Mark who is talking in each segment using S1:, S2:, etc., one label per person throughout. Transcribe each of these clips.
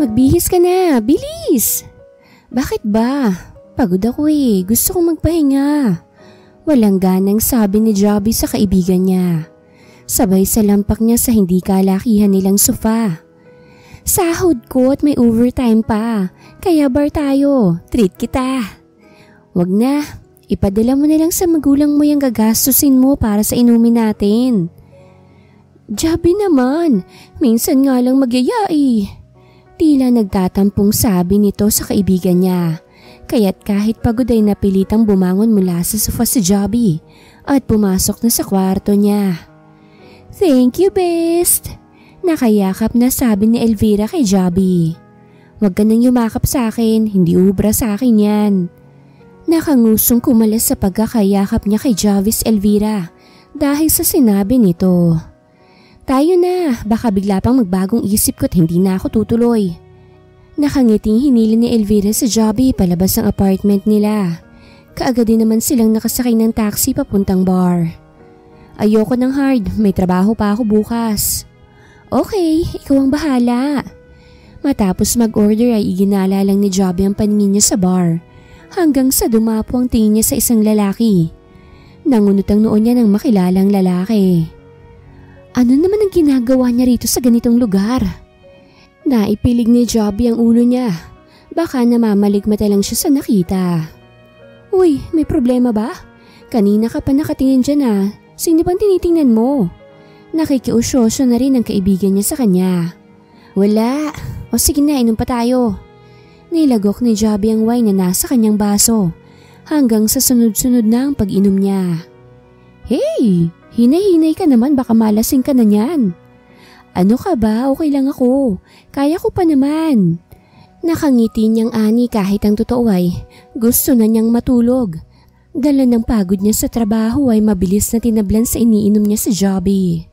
S1: Magbihis ka na, bilis! Bakit ba? Pagod ako gusto kong magpahinga. Walang ganang sabi ni Joby sa kaibigan niya. Sabay sa lampak niya sa hindi kalakihan nilang sofa. Sahod ko at may overtime pa, kaya bar tayo, treat kita. Wag na, ipadala mo na lang sa magulang mo yung gagastusin mo para sa inumin natin. Joby naman, minsan nga lang magyayai. Tila nagtatampong sabi nito sa kaibigan niya, kaya't kahit pagod ay napilitang bumangon mula sa sofa si Joby at pumasok na sa kwarto niya. Thank you, best! Nakayakap na sabi ni Elvira kay Joby. Huwag ka nang yumakap sa akin, hindi ubra sa akin yan. Nakangusong kumalas sa pagkakayakap niya kay Jovy's Elvira dahil sa sinabi nito. Tayo na, baka bigla pang magbagong isip ko't hindi na ako tutuloy. Nakangiting hinili ni Elvira sa Joby palabas ng apartment nila. Kaagad din naman silang nakasakay ng taxi papuntang bar. Ayoko ng hard, may trabaho pa ako bukas. Okay, ikaw ang bahala. Matapos mag-order ay iginala lang ni Joby ang paningin niya sa bar hanggang sa dumapo ang tingin niya sa isang lalaki. Nangunot ang noon niya ng makilalang lalaki. Ano naman ang ginagawa niya rito sa ganitong lugar? Naipilig ni Joby ang ulo niya. Baka namamaligmata lang siya sa nakita. Uy, may problema ba? Kanina ka pa nakatingin dyan . Sino bang tinitingnan mo? Nakikiusyoso na rin ang kaibigan niya sa kanya. Wala. O sige na, inom pa tayo. Nilagok ni Joby ang wine na nasa kanyang baso hanggang sa sunod-sunod na ang pag-inom niya. Hey! Hinay-hinay ka naman, baka malasing ka na niyan. Ano ka ba? Okay lang ako. Kaya ko pa naman. Nakangiti niyang ani kahit ang totoo ay gusto na niyang matulog. Dala ng pagod niya sa trabaho ay mabilis na tinablan sa iniinom niya sa Joby.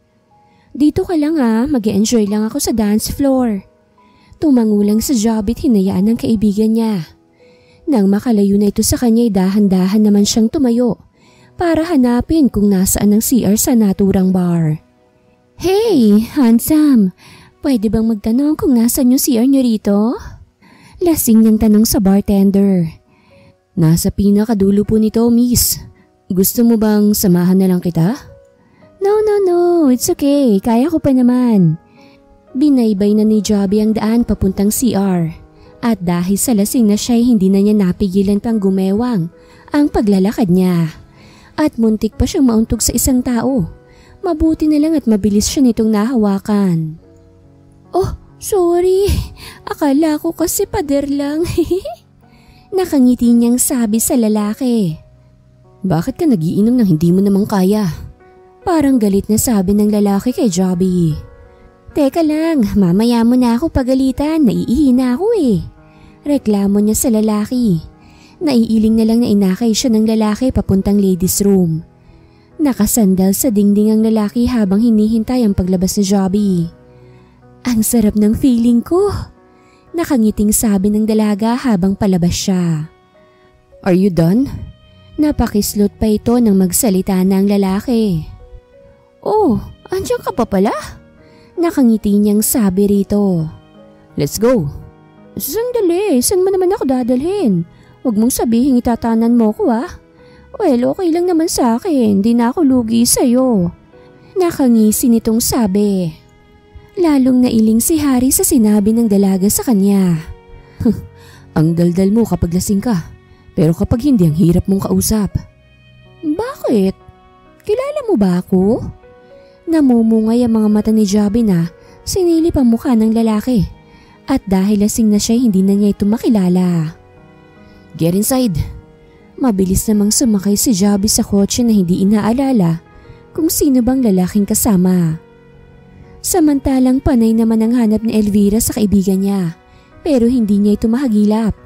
S1: Dito ka lang mag-enjoy lang ako sa dance floor. Tumangulang sa Joby at hinayaan ng kaibigan niya. Nang makalayo na ito sa kanya ay dahan-dahan naman siyang tumayo para hanapin kung nasaan ang CR sa naturang bar. Hey, handsome! Pwede bang magtanong kung nasaan yung CR niyo rito? Lasing niyang tanong sa bartender. Nasa pinakadulo po nito, miss. Gusto mo bang samahan na lang kita? No, it's okay. Kaya ko pa naman. Binaybay na ni Joby ang daan papuntang CR. At dahil sa lasing na siya hindi na niya napigilan pang gumewang ang paglalakad niya. At muntik pa siyang mauntog sa isang tao. Mabuti na lang at mabilis siya nitong nahawakan. Oh, sorry. Akala ko kasi pader lang. Nakangiti niyang sabi sa lalaki. Bakit ka nagiinom ng hindi mo namang kaya? Parang galit na sabi ng lalaki kay Joby. Teka lang, mamaya mo na ako pagalitan. Naiihi na ako Reklamo niya sa lalaki. Naiiling na lang na inakay siya ng lalaki papuntang ladies room. Nakasandal sa dingding ang lalaki habang hinihintay ang paglabas ni Joby. Ang sarap ng feeling ko. Nakangiting sabi ng dalaga habang palabas siya. Are you done? Napakislot pa ito nang magsalita na ang lalaki. Oh, andiyan ka pa pala? Nakangiti niyang sabi rito. Let's go. Sandali, saan mo naman ako dadalhin? Huwag mong sabihin itatanan mo ko Well, okay lang naman sa akin. Di na ako lugi sa'yo. Nakangisi nitong sabi. Lalong nailing si Harry sa sinabi ng dalaga sa kanya. Ang daldal mo kapag lasing ka. Pero kapag hindi, ang hirap mong kausap. Bakit? Kilala mo ba ako? Namumungay ang mga mata ni Joby na sinilip ang mukha ng lalaki. At dahil lasing na siya, hindi na niya ito makilala. Get inside. Mabilis namang sumakay si Joby sa kotse na hindi inaalala kung sino bang lalaking kasama. Samantalang panay naman ang hanap ni Elvira sa kaibigan niya pero hindi niya ito mahagilap.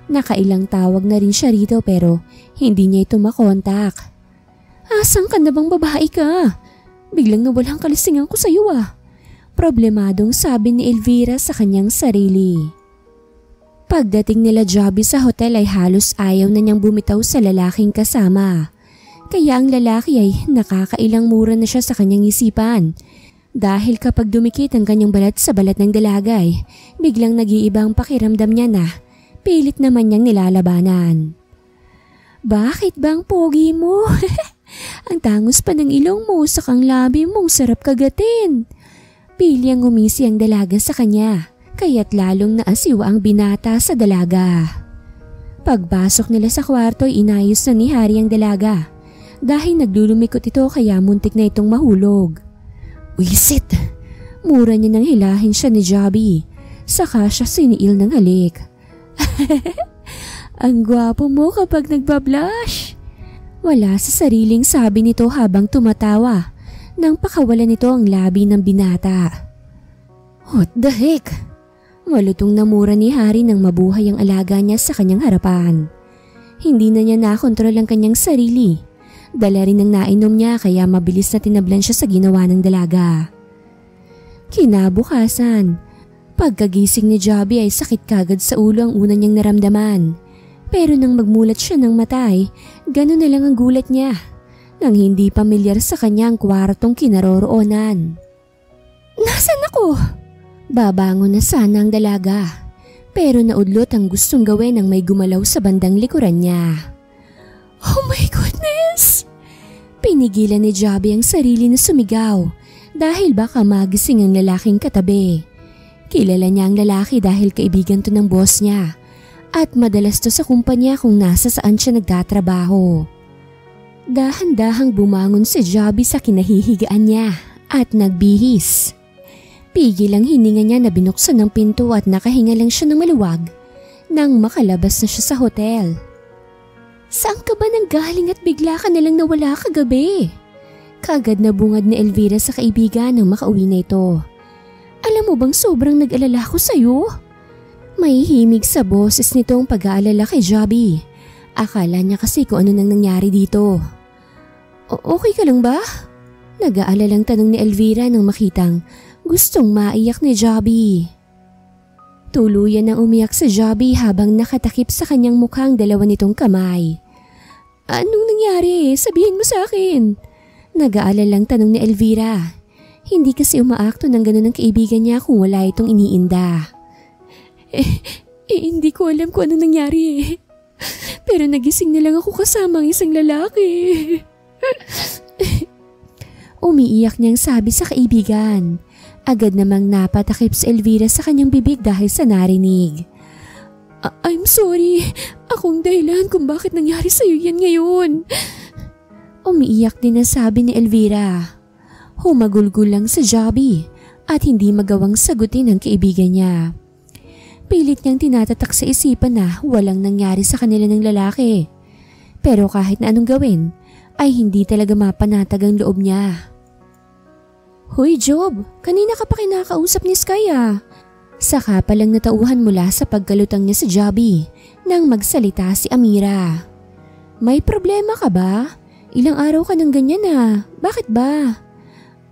S1: Nakailang tawag na rin siya rito pero hindi niya ito makontak. Asan ka na bang babae ka? Biglang nawalang kalisingan ko sa iyo Problemadong sabi ni Elvira sa kanyang sarili. Pagdating nila Joby sa hotel ay halos ayaw na niyang bumitaw sa lalaking kasama. Kaya ang lalaki ay nakakailang mura na siya sa kanyang isipan Dahil kapag dumikit ang kanyang balat sa balat ng dalaga ay biglang nag-iiba ang pakiramdam niya na pilit naman niyang nilalabanan. Bakit bang pogi mo? Ang tangos pa ng ilong mo sa kang labi mong sarap kagatin. Pili ang umisi ang dalaga sa kanya, kaya't lalong naasiwa ang binata sa dalaga. Pagpasok nila sa kwarto ay inayos na ni Hari ang dalaga. Dahil naglulumikot ito kaya muntik na itong mahulog. Wisit! Mura niya nang hilahin siya ni Jobby. Saka siya siniil ng halik. Ang gwapo mo kapag nagbablush. Wala sa sariling sabi nito habang tumatawa nang pakawalan nito ang labi ng binata. What the heck? Malutong namura ni Hari nang mabuhay ang alaga niya sa kanyang harapan. Hindi na niya nakontrol ang kanyang sarili. Dala rin ang nainom niya kaya mabilis na tinablan siya sa ginawa ng dalaga. Kinabukasan, pagkagising ni Jobby ay sakit kagad sa ulo ang una niyang naramdaman. Pero nang magmulat siya ng mata ay gano'n na lang ang gulat niya nang hindi pamilyar sa kanya ang kwartong kinaroroonan. Nasaan ako? Babangon na sana ang dalaga pero naudlot ang gustong gawin ng may gumalaw sa bandang likuran niya. Oh my goodness! Pinigilan ni Jobby ang sarili na sumigaw dahil baka magising ang lalaking katabi. Kilala niya ang lalaki dahil kaibigan to ng boss niya at madalas to sa kumpanya kung nasa saan siya nagtatrabaho. Dahan-dahang bumangon si Jobby sa kinahihigaan niya at nagbihis. Pigil ang hininga niya na binuksan ng pinto at nakahinga lang siya ng maluwag nang makalabas na siya sa hotel. Saan ka ba nanggaling at bigla ka nalang nawala kagabi? Kagad na bungad ni Elvira sa kaibigan nang makauwi na ito. Alam mo bang sobrang nag-alala ko sa'yo? May himig sa boses nitong pag-aalala kay Jobby. Akala niya kasi kung ano nang nangyari dito. Okay ka lang ba? Nag-aalalang tanong ni Elvira nang makitang gustong maiyak ni Jobby. Tuluyan nang umiyak si Jobby habang nakatakip sa kanyang mukhang dalawa nitong kamay. Anong nangyari? Sabihin mo sa akin. Nag-aalalang tanong ni Elvira. Hindi kasi umaakto ng ganun ang kaibigan niya kung wala itong iniinda. Hindi ko alam kung anong nangyari. Pero nagising na lang ako kasama ang isang lalaki. Umiiyak niyang sabi sa kaibigan. Agad namang napatakip si Elvira sa kanyang bibig dahil sa narinig. I'm sorry. Akong dahilan kung bakit nangyari sa'yo yan ngayon. Umiiyak din na sabi ni Elvira. Humagulgul lang sa Jobby at hindi magawang sagutin ang kaibigan niya. Pilit niyang tinatatak sa isipan na walang nangyari sa kanila ng lalaki. Pero kahit na anong gawin, ay hindi talaga mapanatag ang loob niya. Hoy Job, kanina ka pa kinakausap ni Sky ah. Saka palang natauhan mula sa pagkalutang niya sa Jobby nang magsalita si Amira. May problema ka ba? Ilang araw ka nang ganyan ah. Bakit ba?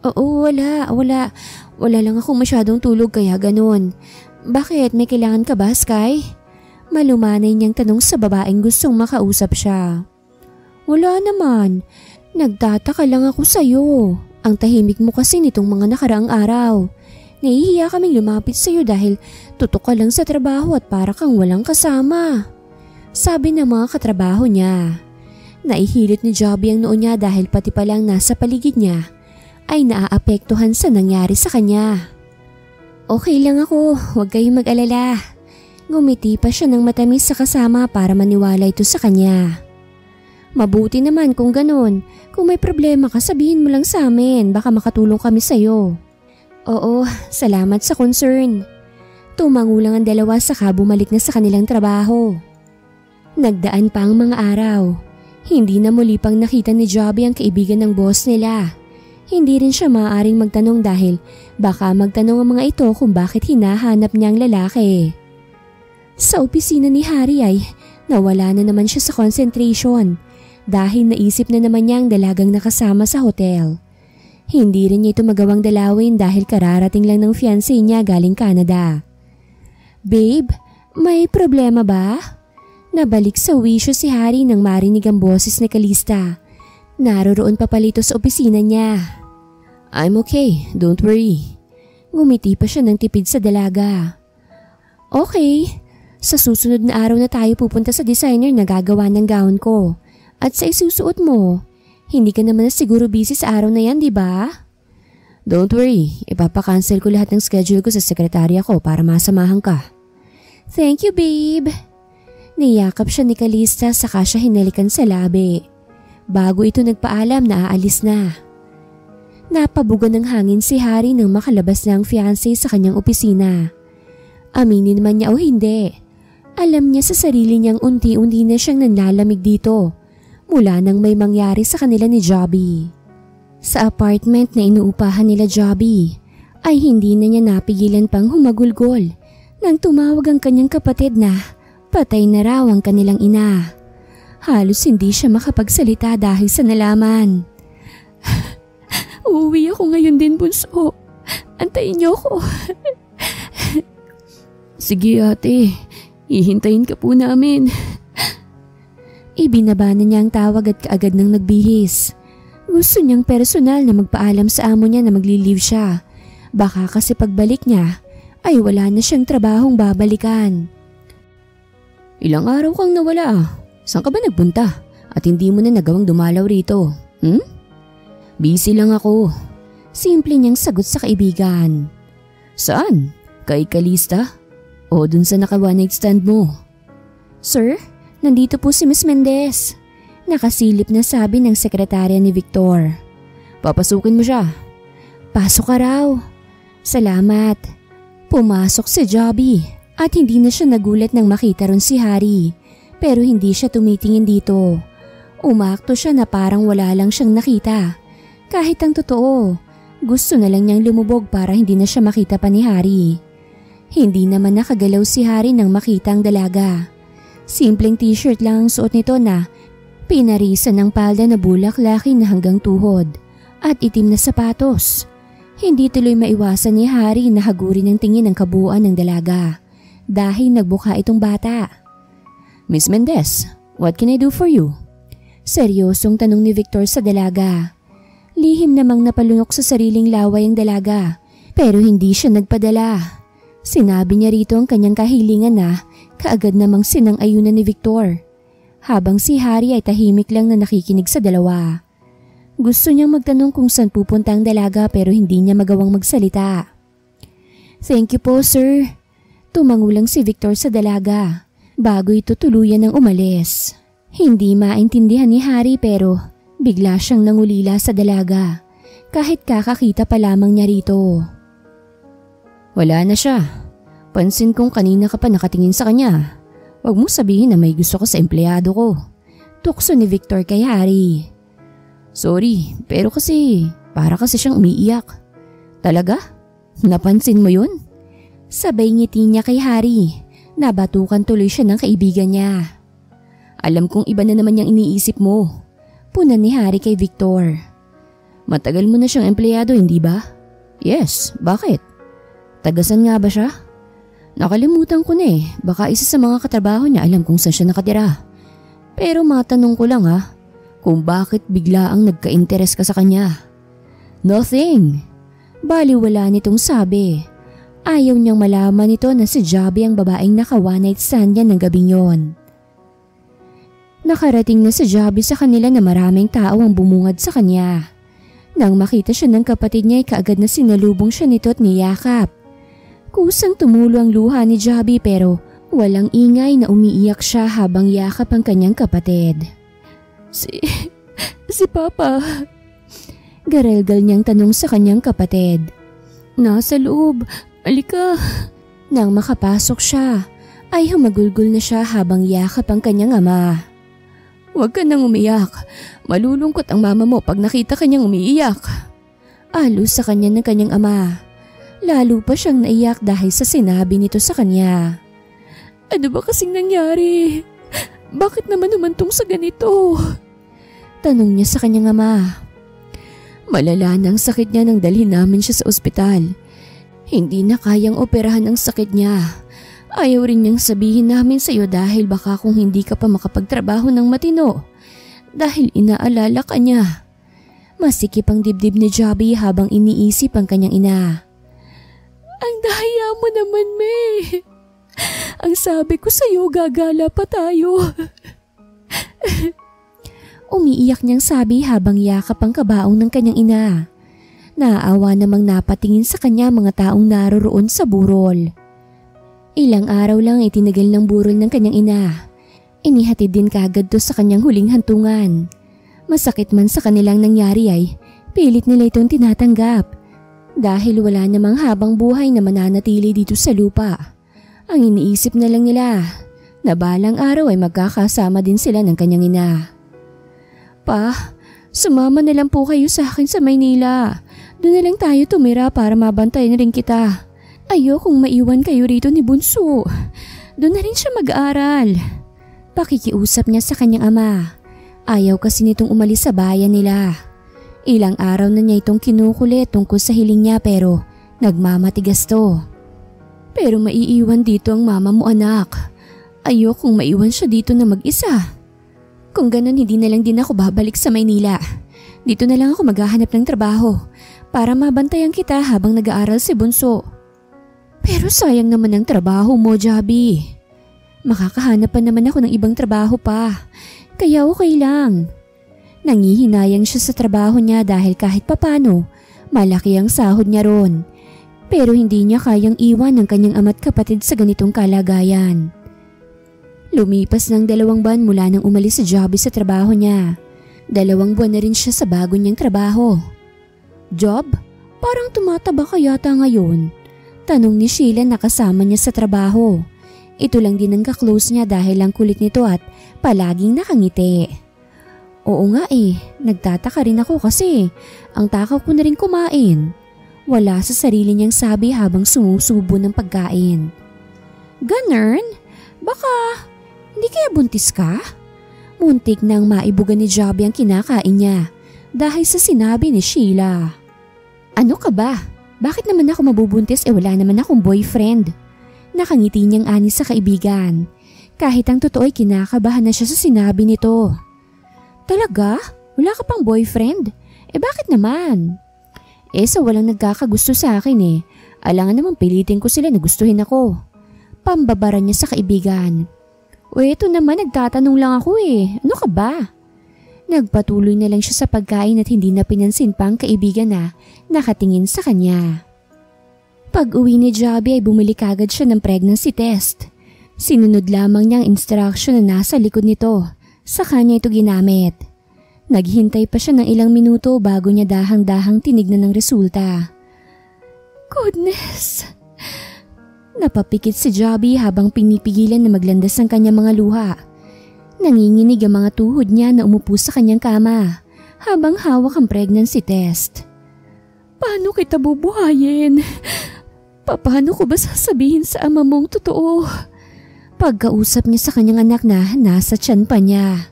S1: Oo, wala. Wala lang akong masyadong tulog kaya ganun. Bakit? May kailangan ka ba, Sky? Malumanay niyang tanong sa babaeng gustong makausap siya. Wala naman. Nagtataka lang ako sa'yo. Ang tahimik mo kasi nitong mga nakaraang araw. Nahihiya kaming lumapit sa'yo dahil tutok ka lang sa trabaho at para kang walang kasama. Sabi ng mga katrabaho niya. Naihilot ni Jobby ang noo niya dahil pati palang nasa paligid niya ay naaapektuhan sa nangyari sa kanya. Okay lang ako, huwag kayong mag-alala. Ngumiti pa siya ng matamis sa kasama para maniwala ito sa kanya. Mabuti naman kung ganun. Kung may problema ka sabihin mo lang sa amin, baka makatulong kami sa'yo. Oo, salamat sa concern. Tumango lang ang dalawa saka bumalik na sa kanilang trabaho. Nagdaan pa ang mga araw. Hindi na muli pang nakita ni Jobby ang kaibigan ng boss nila. Hindi rin siya maaaring magtanong dahil baka magtanong ang mga ito kung bakit hinahanap niya ang lalaki. Sa opisina ni Hari ay nawala na naman siya sa concentration dahil naisip na naman niya ang dalagang nakasama sa hotel. Hindi rin niya ito magawang dalawin dahil kararating lang ng fiancé niya galing Canada. Babe, may problema ba? Nabalik sa wisyo si Hari nang marinig ang boses ni Kalista. Naroroon pa palito sa opisina niya. I'm okay, don't worry. Ngumiti pa siya ng tipid sa dalaga. Okay, sa susunod na araw na tayo pupunta sa designer na gagawa ng gown ko. At sa isusuot mo, hindi ka naman na siguro busy sa araw na yan, di ba? Don't worry, ipapakancel ko lahat ng schedule ko sa sekretarya ko para masamahan ka. Thank you, babe. Niyakap siya ni Calista saka siya hinalikan sa labi. Bago ito nagpaalam na aalis na. Napabugan ng hangin si Harry nang makalabas na ang fiancé sa kanyang opisina. Aminin man niya o hindi, alam niya sa sarili niyang unti-unti na siyang nanlalamig dito mula nang may mangyari sa kanila ni Jobby. Sa apartment na inuupahan nila Jobby ay hindi na niya napigilan pang humagulgol nang tumawag ang kanyang kapatid na patay na raw ang kanilang ina. Halos hindi siya makapagsalita dahil sa nalaman. Uuwi ako ngayon din, bunso. Antayin niyo ako. Sige ate, hihintayin ka po namin. Ibinaba na niya ang tawag at kaagad nang nagbihis. Gusto niyang personal na magpaalam sa amo niya na magli-leave siya. Baka kasi pagbalik niya ay wala na siyang trabahong babalikan. Ilang araw kang nawala. Saan ka ba nagpunta? At hindi mo na nagawang dumalaw rito? Busy lang ako. Simple niyang sagot sa kaibigan. Saan? Kay Calista? O dun sa naka one night stand mo? Sir, nandito po si Miss Mendez. Nakasilip na sabi ng sekretarya ni Victor. Papasukin mo siya. Pasok ka raw. Salamat. Pumasok si Jobby. At hindi na siya nagulat nang makita ron si Harry, pero hindi siya tumitingin dito. Umakto siya na parang wala lang siyang nakita. Kahit ang totoo, gusto na lang niyang lumubog para hindi na siya makita pa ni Harry. Hindi naman nakagalaw si Harry nang makita ang dalaga. Simpleng t-shirt lang ang suot nito na pinarisan ng palda na bulaklaki na hanggang tuhod at itim na sapatos. Hindi tuloy maiwasan ni Harry na hagurin ang tingin ng kabuuan ng dalaga. Dahil nagbuka itong bata. Miss Mendez, what can I do for you? Seryosong tanong ni Victor sa dalaga. Lihim namang napalunok sa sariling laway ang dalaga, pero hindi siya nagpadala. Sinabi niya rito ang kanyang kahilingan na kaagad namang sinang-ayunan ni Victor. Habang si Harry ay tahimik lang na nakikinig sa dalawa. Gusto niyang magtanong kung saan pupunta ang dalaga pero hindi niya magawang magsalita. Thank you po, sir. Tumangulang si Victor sa dalaga bago ito tuluyan ng umalis. Hindi maintindihan ni Harry pero bigla siyang nangulila sa dalaga kahit kakakita pa lamang niya rito. Wala na siya. Pansin kong kanina ka pa nakatingin sa kanya. Huwag mo sabihin na may gusto ko sa empleyado ko. Tukso ni Victor kay Harry. Sorry, pero kasi para kasi siyang umiiyak. Talaga? Napansin mo yun? Sabay ngiti niya kay Harry. Nabatukan tuloy siya ng kaibigan niya. Alam kong iba na naman yung iniisip mo. Punan ni Harry kay Victor. Matagal mo na siyang empleyado, hindi ba? Yes, bakit? Tagasan nga ba siya? Nakalimutan ko na baka isa sa mga katrabaho niya alam kung saan siya nakatira. Pero matanong ko lang kung bakit bigla ang nagka-interes ka sa kanya. Nothing. Baliwala nitong sabi. Ayaw niyang malaman nito na si Jobby ang babaeng naka one night stand niya ng gabing yon. Nakarating na si Jobby sa kanila na maraming tao ang bumungad sa kanya. Nang makita siya ng kapatid niya ay kaagad na sinalubong siya nito at niyakap. Kusang tumulo ang luha ni Jobby pero walang ingay na umiiyak siya habang yakap ang kanyang kapatid. Si Papa. Garalgal niyang tanong sa kanyang kapatid. Nasa loob. Alika. Nang makapasok siya, ay humagulgol na siya habang yakap ang kanyang ama. Huwag ka nang umiyak. Malulungkot ang mama mo pag nakita kanyang umiiyak. Alos sa kanya ng kanyang ama. Lalo pa siyang naiyak dahil sa sinabi nito sa kanya. Ano ba kasing nangyari? Bakit naman humantong sa ganito? Tanong niya sa kanyang ama. Malala na ang sakit niya nang dalhin namin siya sa ospital. Hindi na kayang operahan ang sakit niya. Ayaw rin niyang sabihin namin sa iyo dahil baka kung hindi ka pa makapagtrabaho ng matino. Dahil inaalala ka niya. Masikip ang dibdib ni Jobby habang iniisip ang kanyang ina. Ang daya mo naman, May. Ang sabi ko sa'yo, gagala pa tayo. Umiiyak niyang sabi habang yakap ang kabaong ng kanyang ina. Naaawa namang napatingin sa kanya mga taong naroroon sa burol. Ilang araw lang ay tinagal ng burol ng kanyang ina. Inihatid din kaagad to sa kanyang huling hantungan. Masakit man sa kanilang nangyari ay pilit nila itong tinatanggap. Dahil wala namang habang buhay na mananatili dito sa lupa. Ang iniisip na lang nila na balang araw ay magkakasama din sila ng kanyang ina. Pa, sumama na lang po kayo sa akin sa Maynila. Doon na lang tayo tumira para mabantayan rin kita. Ayokong maiwan kayo rito ni Bunso. Doon na rin siya mag-aaral. Pakikiusap niya sa kanyang ama. Ayaw kasi nitong umalis sa bayan nila. Ilang araw na niya itong kinukulit tungkol sa hiling niya pero nagmamatigas to. Pero maiiwan dito ang mama mo, anak. Ayokong maiwan siya dito na mag-isa. Kung ganun, hindi na lang din ako babalik sa Maynila. Dito na lang ako maghahanap ng trabaho para mabantayan kita habang nag-aaral si Bunso. Pero sayang naman ang trabaho mo, Jobby. Makakahanap pa naman ako ng ibang trabaho pa, kaya okay lang. Nangihinayang siya sa trabaho niya dahil kahit papano, malaki ang sahod niya ron. Pero hindi niya kayang iwan ang kanyang ama't kapatid sa ganitong kalagayan. Lumipas ng 2 buwan mula nang umalis si Jobby sa trabaho niya. 2 buwan na rin siya sa bago niyang trabaho. Job? Parang tumataba ka yata ngayon. Tanong ni Sheila na kasama niya sa trabaho. Ito lang din ang kaklose niya dahil ang kulit nito at palaging nakangiti. Oo nga nagtataka rin ako kasi ang takaw ko na rin kumain. Wala sa sarili niyang sabi habang sumusubo ng pagkain. Ganern? Baka hindi kaya buntis ka? Muntik nang maibuga ni Jobby ang kinakain niya dahil sa sinabi ni Sheila. Ano ka ba? Bakit naman ako mabubuntis wala naman akong boyfriend? Nakangiti niyang ani sa kaibigan. Kahit ang totoo ay kinakabahan na siya sa sinabi nito. Talaga? Wala ka pang boyfriend? Bakit naman? Sa walang nagkakagusto sa akin Alangan naman pilitin ko sila na gustuhin ako. Pambabara niya sa kaibigan. Ito naman nagtatanong lang ako Ano ka ba? Nagpatuloy na lang siya sa pagkain at hindi na pinansin pa ang kaibigan na nakatingin sa kanya. Pag-uwi ni Jobby ay bumili kagad siya ng pregnancy test. Sinunod lamang niya ang instruction na nasa likod nito. Sa kanya ito ginamit. Naghintay pa siya ng ilang minuto bago niya dahang-dahang tinignan ng resulta. Goodness! Napapikit si Jobby habang pinipigilan na maglandas ang kanyang mga luha. Nanginginig ang mga tuhod niya na umupo sa kanyang kama habang hawak ang pregnancy test. Paano kita bubuhayin? Paano ko ba sasabihin sa ama mong totoo? Pagkausap niya sa kanyang anak na nasa tiyan pa niya.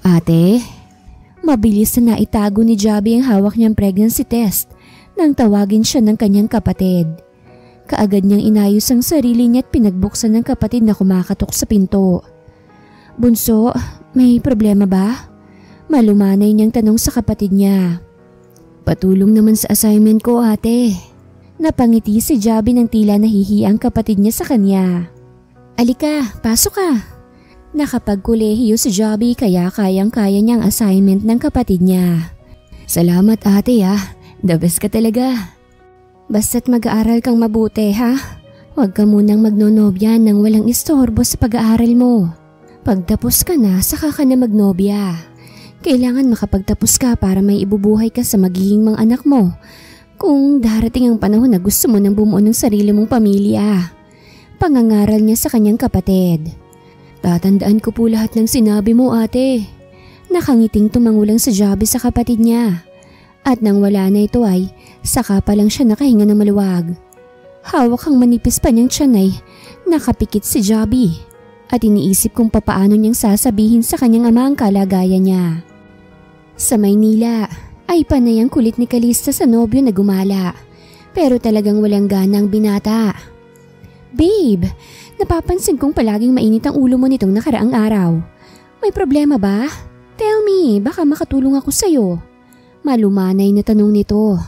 S1: Ate, mabilis na naitago ni Jobby ang hawak niyang pregnancy test nang tawagin siya ng kanyang kapatid. Kaagad niyang inayos ang sarili niya at pinagbuksan ng kapatid na kumakatok sa pinto. Bunso, may problema ba? Malumanay niyang tanong sa kapatid niya. Patulong naman sa assignment ko, ate. Napangiti si Jobby ng tila nahihiya ang kapatid niya sa kanya. Alika, pasok ka. Nakapagkolehiyo si Jobby kaya kayang-kaya niyang assignment ng kapatid niya. Salamat ate the best ka talaga. Basta't mag-aaral kang mabuti Huwag ka munang magnonobya nang walang istorbo sa pag-aaral mo. Pagtapos ka na, saka ka na magnobya. Kailangan makapagtapos ka para may ibubuhay ka sa magiging mga anak mo. Kung darating ang panahon na gusto mo nang bumuo ng sarili mong pamilya. Pangangaral niya sa kanyang kapatid. Tatandaan ko po lahat ng sinabi mo ate. Nakangiting tumangulang sa Jobby sa kapatid niya. At nang wala na ito ay, saka pa lang siya nakahinga ng maluwag. Hawak ang manipis pa niyang tiyan ay nakapikit si Jobby at iniisip kung papaano niyang sasabihin sa kanyang ama ang kalagayan niya. Sa Maynila ay panay ang kulit ni Calista sa nobyo na gumala pero talagang walang gana ang binata. Babe, napapansin kong palaging mainit ang ulo mo nitong nakaraang araw. May problema ba? Tell me, baka makatulong ako sa'yo. Malumanay na tanong nito.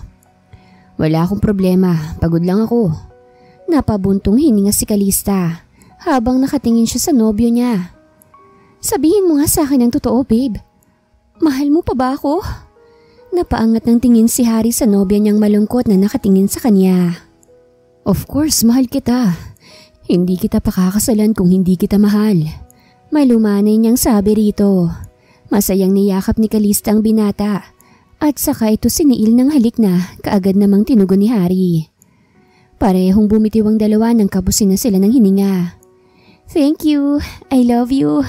S1: Wala akong problema, pagod lang ako. Napabuntong hininga si Calista habang nakatingin siya sa nobyo niya. Sabihin mo nga sa akin ang totoo, babe. Mahal mo pa ba ako? Napaangat ng tingin si Harry sa nobya niyang malungkot na nakatingin sa kanya. Of course, mahal kita. Hindi kita pakakasalan kung hindi kita mahal. Malumanay niyang sabi rito. Masayang niyakap ni Calista ang binata at saka ito siniil ng halik na kaagad namang tinugon ni Harry. Parehong bumitiw ang dalawa nang kapusin na sila ng hininga. Thank you, I love you.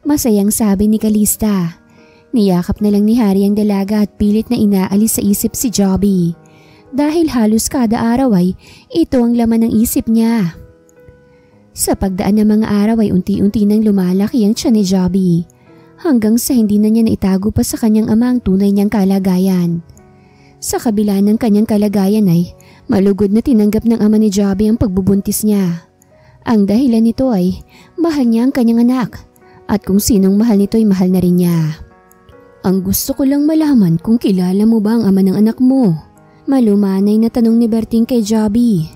S1: Masayang sabi ni Calista. Niyakap na lang ni Harry ang dalaga at pilit na inaalis sa isip si Jobby. Dahil halos kada araw ay ito ang laman ng isip niya. Sa pagdaan ng mga araw ay unti-unti nang lumalaki ang tiyan ni Jobby. Hanggang sa hindi na niya naitago pa sa kanyang ama ang tunay niyang kalagayan. Sa kabila ng kanyang kalagayan ay malugod na tinanggap ng ama ni Jobby ang pagbubuntis niya. Ang dahilan nito ay mahal niya ang kanyang anak at kung sinong mahal nito ay mahal na rin niya. Ang gusto ko lang malaman kung kilala mo ba ang ama ng anak mo? Malumanay na tanong ni Berting kay Jobby.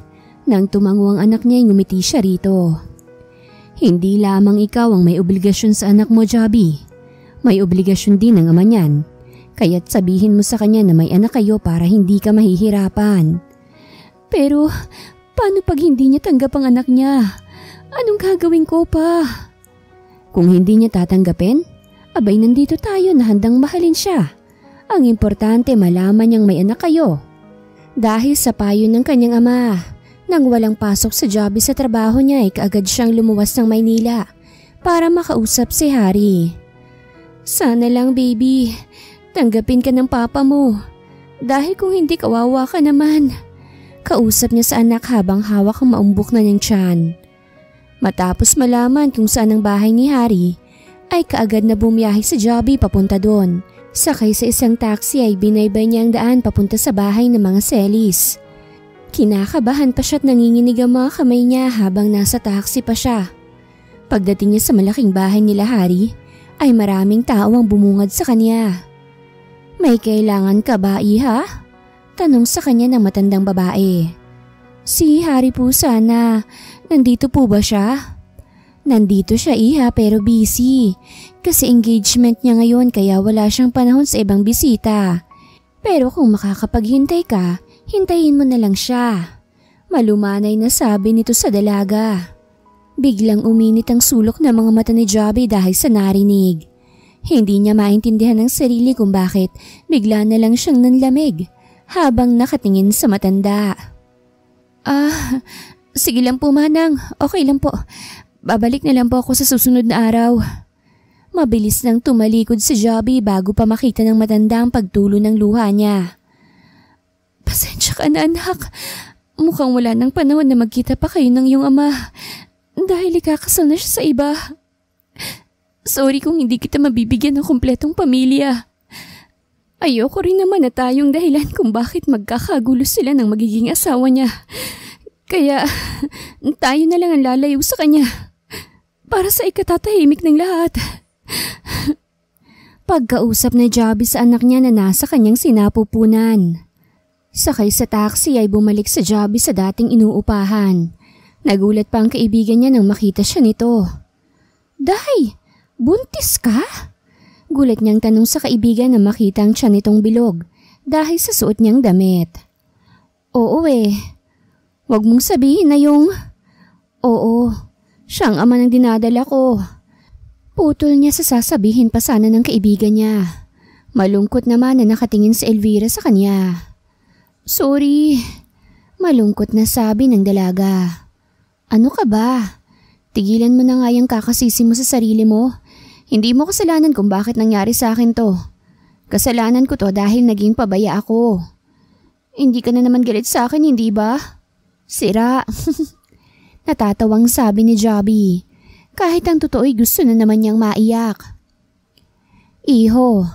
S1: Nang tumango ang anak niya ay ngumiti siya rito. Hindi lamang ikaw ang may obligasyon sa anak mo, Jobby. May obligasyon din ang ama niyan. Kaya't sabihin mo sa kanya na may anak kayo para hindi ka mahihirapan. Pero paano pag hindi niya tanggap ang anak niya? Anong gagawin ko pa? Kung hindi niya tatanggapin, abay nandito tayo na handang mahalin siya. Ang importante malaman niyang may anak kayo. Dahil sa payo ng kanyang ama, nang walang pasok sa Jobby sa trabaho niya ay kaagad siyang lumuwas ng Maynila para makausap si Harry. Sana lang baby, tanggapin ka ng papa mo. Dahil kung hindi kawawa ka naman. Kausap niya sa anak habang hawak ang maumbok na niyang tiyan. Matapos malaman kung saan ang bahay ni Harry, ay kaagad na bumiyahe si Jobby papunta doon. Sakay sa isang taxi ay binaybay niya ang daan papunta sa bahay ng mga selis. Kinakabahan pa siya at nanginginig ang mga kamay niya habang nasa taxi pa siya. Pagdating niya sa malaking bahay nila Harry, ay maraming tao ang bumungad sa kanya. May kailangan ka ba, iha? Tanong sa kanya ng matandang babae. Si Harry po sana, nandito po ba siya? Nandito siya iha pero busy. Kasi engagement niya ngayon kaya wala siyang panahon sa ibang bisita. Pero kung makakapaghintay ka, hintayin mo na lang siya. Malumanay na sabi nito sa dalaga. Biglang uminit ang sulok ng mga mata ni Jobby dahil sa narinig. Hindi niya maintindihan ang sarili kung bakit bigla na lang siyang nanlamig habang nakatingin sa matanda. Sige lang po manang, okay lang po. Babalik na lang po ako sa susunod na araw. Mabilis nang tumalikod si Jobby bago pa makita ng matanda ang pagtulo ng luha niya. Pasensya ka na anak. Mukhang wala nang panahon na magkita pa kayo ng iyong ama dahil ikakasal na siya sa iba. Sorry kung hindi kita mabibigyan ng kumpletong pamilya. Ayoko rin naman na tayong dahilan kung bakit magkakagulo sila ng magiging asawa niya. Kaya tayo na lang ang lalayo sa kanya. Para sa ikatatahimik ng lahat. Pagkausap na Jobby sa anak niya na nasa kanyang sinapupunan. Sakay sa taxi ay bumalik sa Jobby sa dating inuupahan. Nagulat pa ang kaibigan niya nang makita siya nito. Day, buntis ka? Gulat niyang tanong sa kaibigan na makita ang tiyan nitong bilog dahil sa suot niyang damit. Oo Huwag mong sabihin na yung... Oo, siyang ama ng dinadala ko. Putol niya sa sasabihin pa sana ng kaibigan niya. Malungkot naman na nakatingin si Elvira sa kanya. Sorry, malungkot na sabi ng dalaga. Ano ka ba? Tigilan mo na nga yung kakasisi mo sa sarili mo. Hindi mo kasalanan kung bakit nangyari sa akin to. Kasalanan ko to dahil naging pabaya ako. Hindi ka na naman galit sa akin, hindi ba? Sira. Natatawang sabi ni Jobby. Kahit ang totoo'y gusto na naman niyang maiyak. Iho,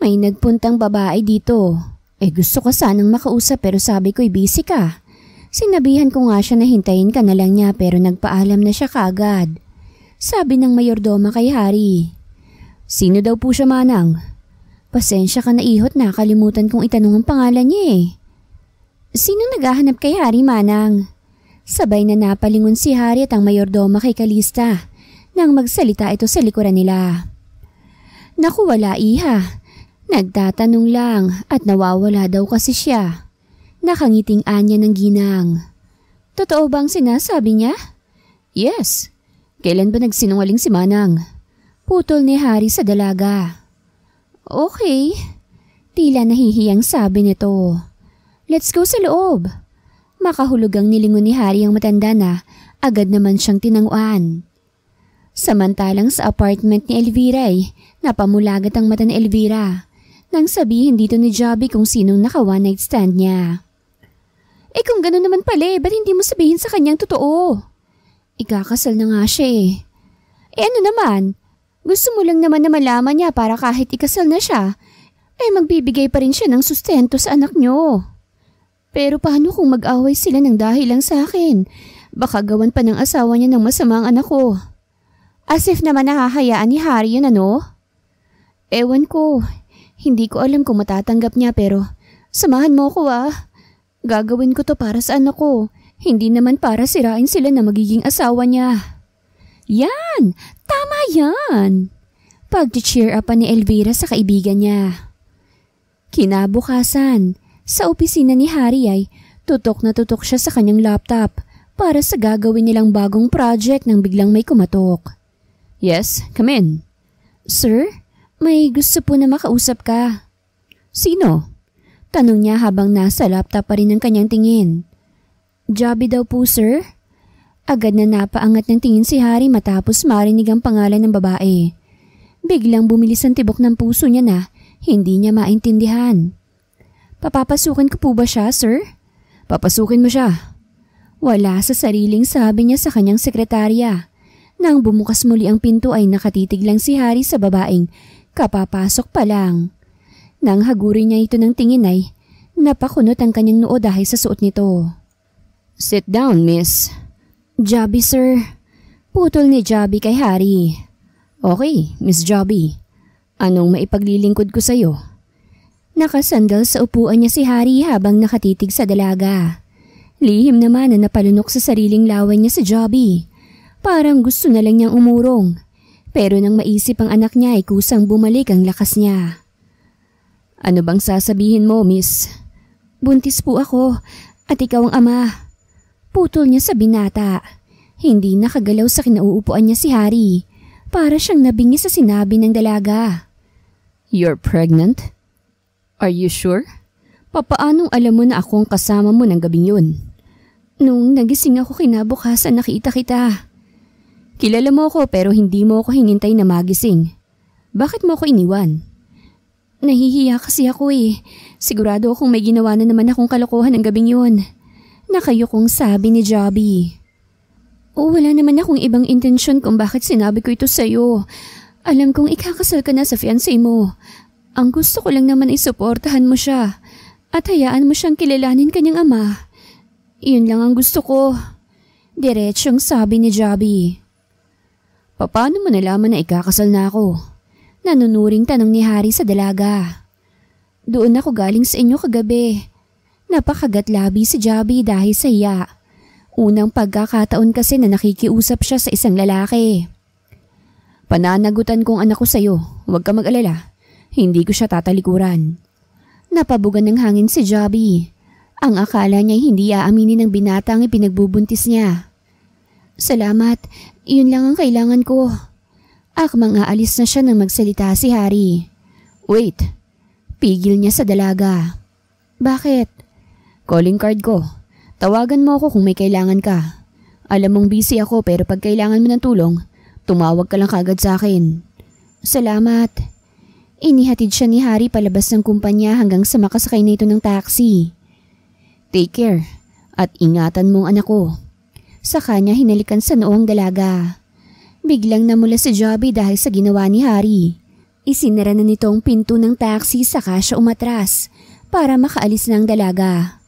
S1: may nagpuntang babae dito. Gusto ko sanang makausap pero sabi ko'y busy ka. Sinabihan ko nga siya na hintayin ka na lang niya pero nagpaalam na siya kaagad. Sabi ng mayordoma kay Harry. Sino daw po siya manang? Pasensya ka na ihot, nakalimutan kong itanong ang pangalan niya eh. Sino naghahanap kay Hari, Manang? Sabay na napalingon si Hari at ang mayordoma kay Kalista nang magsalita ito sa likuran nila. Naku, wala iha. Nagtatanong lang at nawawala daw kasi siya. Nakangiting anya ng ginang. Totoo bang sinasabi niya? Yes. Kailan ba nagsinungaling si Manang? Putol ni Hari sa dalaga. Okay. Tila nahihiyang sabi nito. Let's go sa loob. Makahulugang nilingon ni Hari ang matanda na agad naman siyang tinanguan. Samantalang sa apartment ni Elvira ay napamulagat ang mata ni Elvira nang sabihin dito ni Jobby kung sinong naka one night stand niya. Kung gano'n naman pala ba't hindi mo sabihin sa kanyang totoo? Ikakasal na nga siya eh. Ano naman? Gusto mo lang naman na malaman niya para kahit ikasal na siya, magbibigay pa rin siya ng sustento sa anak niyo. Pero paano kung mag-away sila ng dahil lang sa akin? Baka gawan pa ng asawa niya ng masama ang anak ko. As if naman nakahayaan ni Hari yun ano? Ewan ko. Hindi ko alam kung matatanggap niya pero samahan mo ko ah. Gagawin ko to para sa anak ko. Hindi naman para sirain sila na magiging asawa niya. Yan! Tama yan! Pag-cheer up ni Elvira sa kaibigan niya. Kinabukasan, sa opisina ni Hari ay tutok na tutok siya sa kanyang laptop para sa gagawin nilang bagong project nang biglang may kumatok. Yes, come in. Sir, may gusto po na makausap ka. Sino? Tanong niya habang nasa laptop pa rin ang kanyang tingin. Jobby daw po, sir. Agad na napaangat ng tingin si Hari matapos marinig ang pangalan ng babae. Biglang bumilis ang tibok ng puso niya na hindi niya maintindihan. Papapasukin ko po ba siya, sir? Papasukin mo siya. Wala sa sariling sabi niya sa kanyang sekretarya. Nang bumukas muli ang pinto ay nakatitig lang si Hari sa babaeng kapapasok pa lang. Nang hagurin niya ito ng tingin ay napakunot ang kanyang noo dahil sa suot nito. Sit down, miss. Jobby, sir. Putol ni Jobby kay Hari. Okay, Miss Jobby. Anong maipaglilingkod ko sa'yo? Nakasandal sa upuan niya si Hari habang nakatitig sa dalaga. Lihim naman na napalunok sa sariling laway niya si Jobby. Parang gusto na lang niyang umurong. Pero nang maisip ang anak niya ay kusang bumalik ang lakas niya. Ano bang sasabihin mo, miss? Buntis po ako at ikaw ang ama. Putol niya sa binata. Hindi nakagalaw sa kinauupuan niya si Hari. Para siyang nabingi sa sinabi ng dalaga. You're pregnant? Are you sure? Papaanong alam mo na ako ang kasama mo ng gabing yun? Nung nagising ako kinabukasan nakita kita. Kilala mo ako pero hindi mo ako hinintay na magising. Bakit mo ako iniwan? Nahihiya kasi ako eh. Sigurado akong may ginawa na naman akong kalokohan ng gabing yun. Nakayukong sabi ni Jobby. Wala naman akong ibang intensyon kung bakit sinabi ko ito sa'yo. Alam kong ikakasal ka na sa fiancé mo. Ang gusto ko lang naman ay suportahan mo siya at hayaan mo siyang kilalanin kanyang ama. Iyon lang ang gusto ko. Diretsyong sabi ni Jobby. Paano mo nalaman na ikakasal na ako? Nanunuring tanong ni Hari sa dalaga. Doon ako galing sa inyo kagabi. Napakagatlabi si Jobby dahil sa iya. Unang pagkakataon kasi na nakikiusap siya sa isang lalaki. Pananagutan kong anak ko sa'yo. Huwag ka mag-alala. Hindi ko siya tatalikuran. Napabugan ng hangin si Jobby. Ang akala niya hindi aaminin ng binata ang ipinagbubuntis niya. Salamat. Iyon lang ang kailangan ko. Akmang aalis na siya nang magsalita si Hari. Wait. Pigil niya sa dalaga. Bakit? Calling card ko. Tawagan mo ako kung may kailangan ka. Alam mong busy ako pero pag kailangan mo ng tulong, tumawag ka lang kagad sa akin. Salamat. Inihatid siya ni Hari palabas ng kumpanya hanggang sa makasakay na ito ng taxi. Take care at ingatan mo ang anak ko. Sa kanya hinalikan sa noong dalaga. Biglang namula si Jobby dahil sa ginawa ni Hari. Isinara na nito ang pinto ng taxi saka siya umatras para makaalis ng dalaga.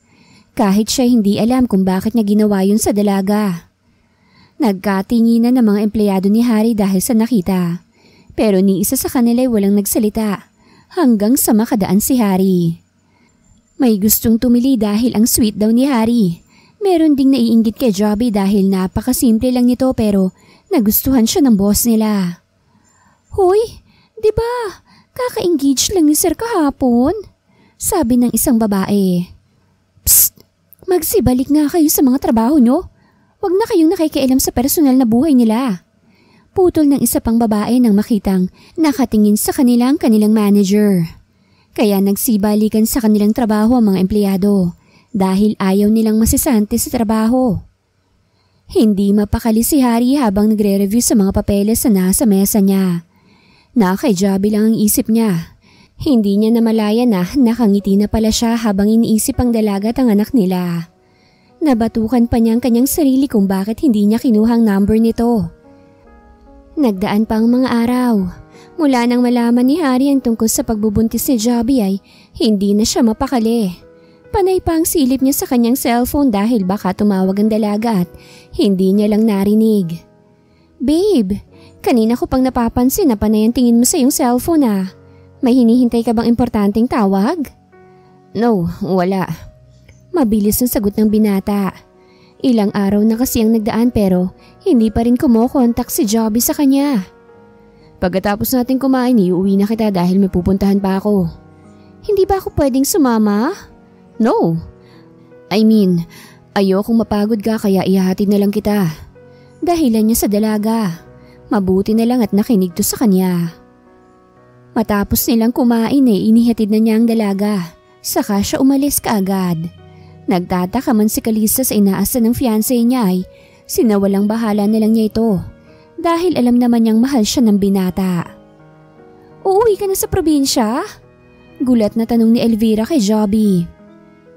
S1: Kahit siya hindi alam kung bakit niya ginawa yun sa dalaga. Nagkatinginan ng mga empleyado ni Hari dahil sa nakita. Pero ni isa sa kanila ay walang nagsalita hanggang sa makadaan si Harry. May gustong tumili dahil ang sweet daw ni Harry. Meron ding naiinggit kay Jobby dahil napakasimple lang nito pero nagustuhan siya ng boss nila. Hoy, di ba? Kaka-engage lang ni Sir kahapon? Sabi ng isang babae. Psst! Magsibalik nga kayo sa mga trabaho nyo. Huwag na kayong nakikialam sa personal na buhay nila. Putol ng isa pang babae nang makitang nakatingin sa kanilang manager. Kaya nagsibalikan sa kanilang trabaho ang mga empleyado. Dahil ayaw nilang masisante sa trabaho. Hindi mapakali si Harry habang nagre-review sa mga papeles na nasa mesa niya. Na kay Jobby lang ang isip niya. Hindi niya namalaya na nakangiti na pala siya habang iniisip ang dalaga at ang anak nila. Nabatukan pa niya ang kanyang sarili kung bakit hindi niya kinuhang number nito. Nagdaan pa ang mga araw. Mula nang malaman ni Harry ang tungkol sa pagbubuntis ni Jobby ay hindi na siya mapakali. Panay pa ang silip niya sa kanyang cellphone dahil baka tumawag ang dalaga at hindi niya lang narinig. Babe, kanina ko pang napapansin na panay ang tingin mo sa iyong cellphone ah. May hinihintay ka bang importanteng tawag? No, wala. Mabilis ang sagot ng binata. Ilang araw na kasi ang nagdaan pero hindi pa rin kumokontak si Jobby sa kanya. Pagkatapos natin kumain, iuwi na kita dahil may pupuntahan pa ako. Hindi ba ako pwedeng sumama? No. I mean, ayokong mapagod ka kaya ihahatid na lang kita. Dahilan niya sa dalaga. Mabuti na lang at nakinig to sa kanya. Matapos nilang kumain ay inihatid na niya ang dalaga. Saka siya umalis kaagad. Nagtataka man si Kalista sa inaasa ng fiancé niya ay sinawalang bahala na lang niya ito. Dahil alam naman niyang mahal siya ng binata. Uuwi ka na sa probinsya? Gulat na tanong ni Elvira kay Jobby.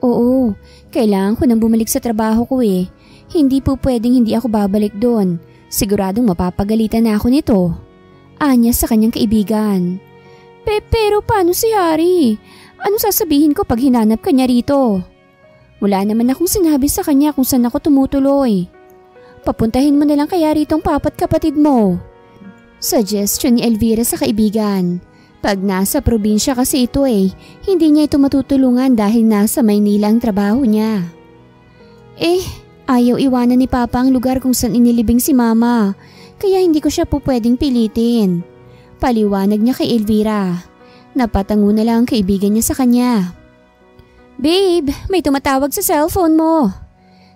S1: Oo, kailangan ko nang bumalik sa trabaho ko eh. Hindi po pwedeng hindi ako babalik doon. Siguradong mapapagalitan na ako nito. Anya sa kanyang kaibigan. Pero paano si Harry? Anong sasabihin ko pag hinanap ka niya rito? Wala naman akong sinabi sa kanya kung saan ako tumutuloy. Papuntahin mo na lang kaya rito ang papa't kapatid mo. Suggestion ni Elvira sa kaibigan. Pag nasa probinsya kasi ito hindi niya ito matutulungan dahil nasa Maynila ang trabaho niya. Ayaw iwanan ni Papa ang lugar kung saan inilibing si Mama, kaya hindi ko siya po pwedeng pilitin. Paliwanag niya kay Elvira. Napatango na lang ang kaibigan niya sa kanya. Babe, may tumatawag sa cellphone mo.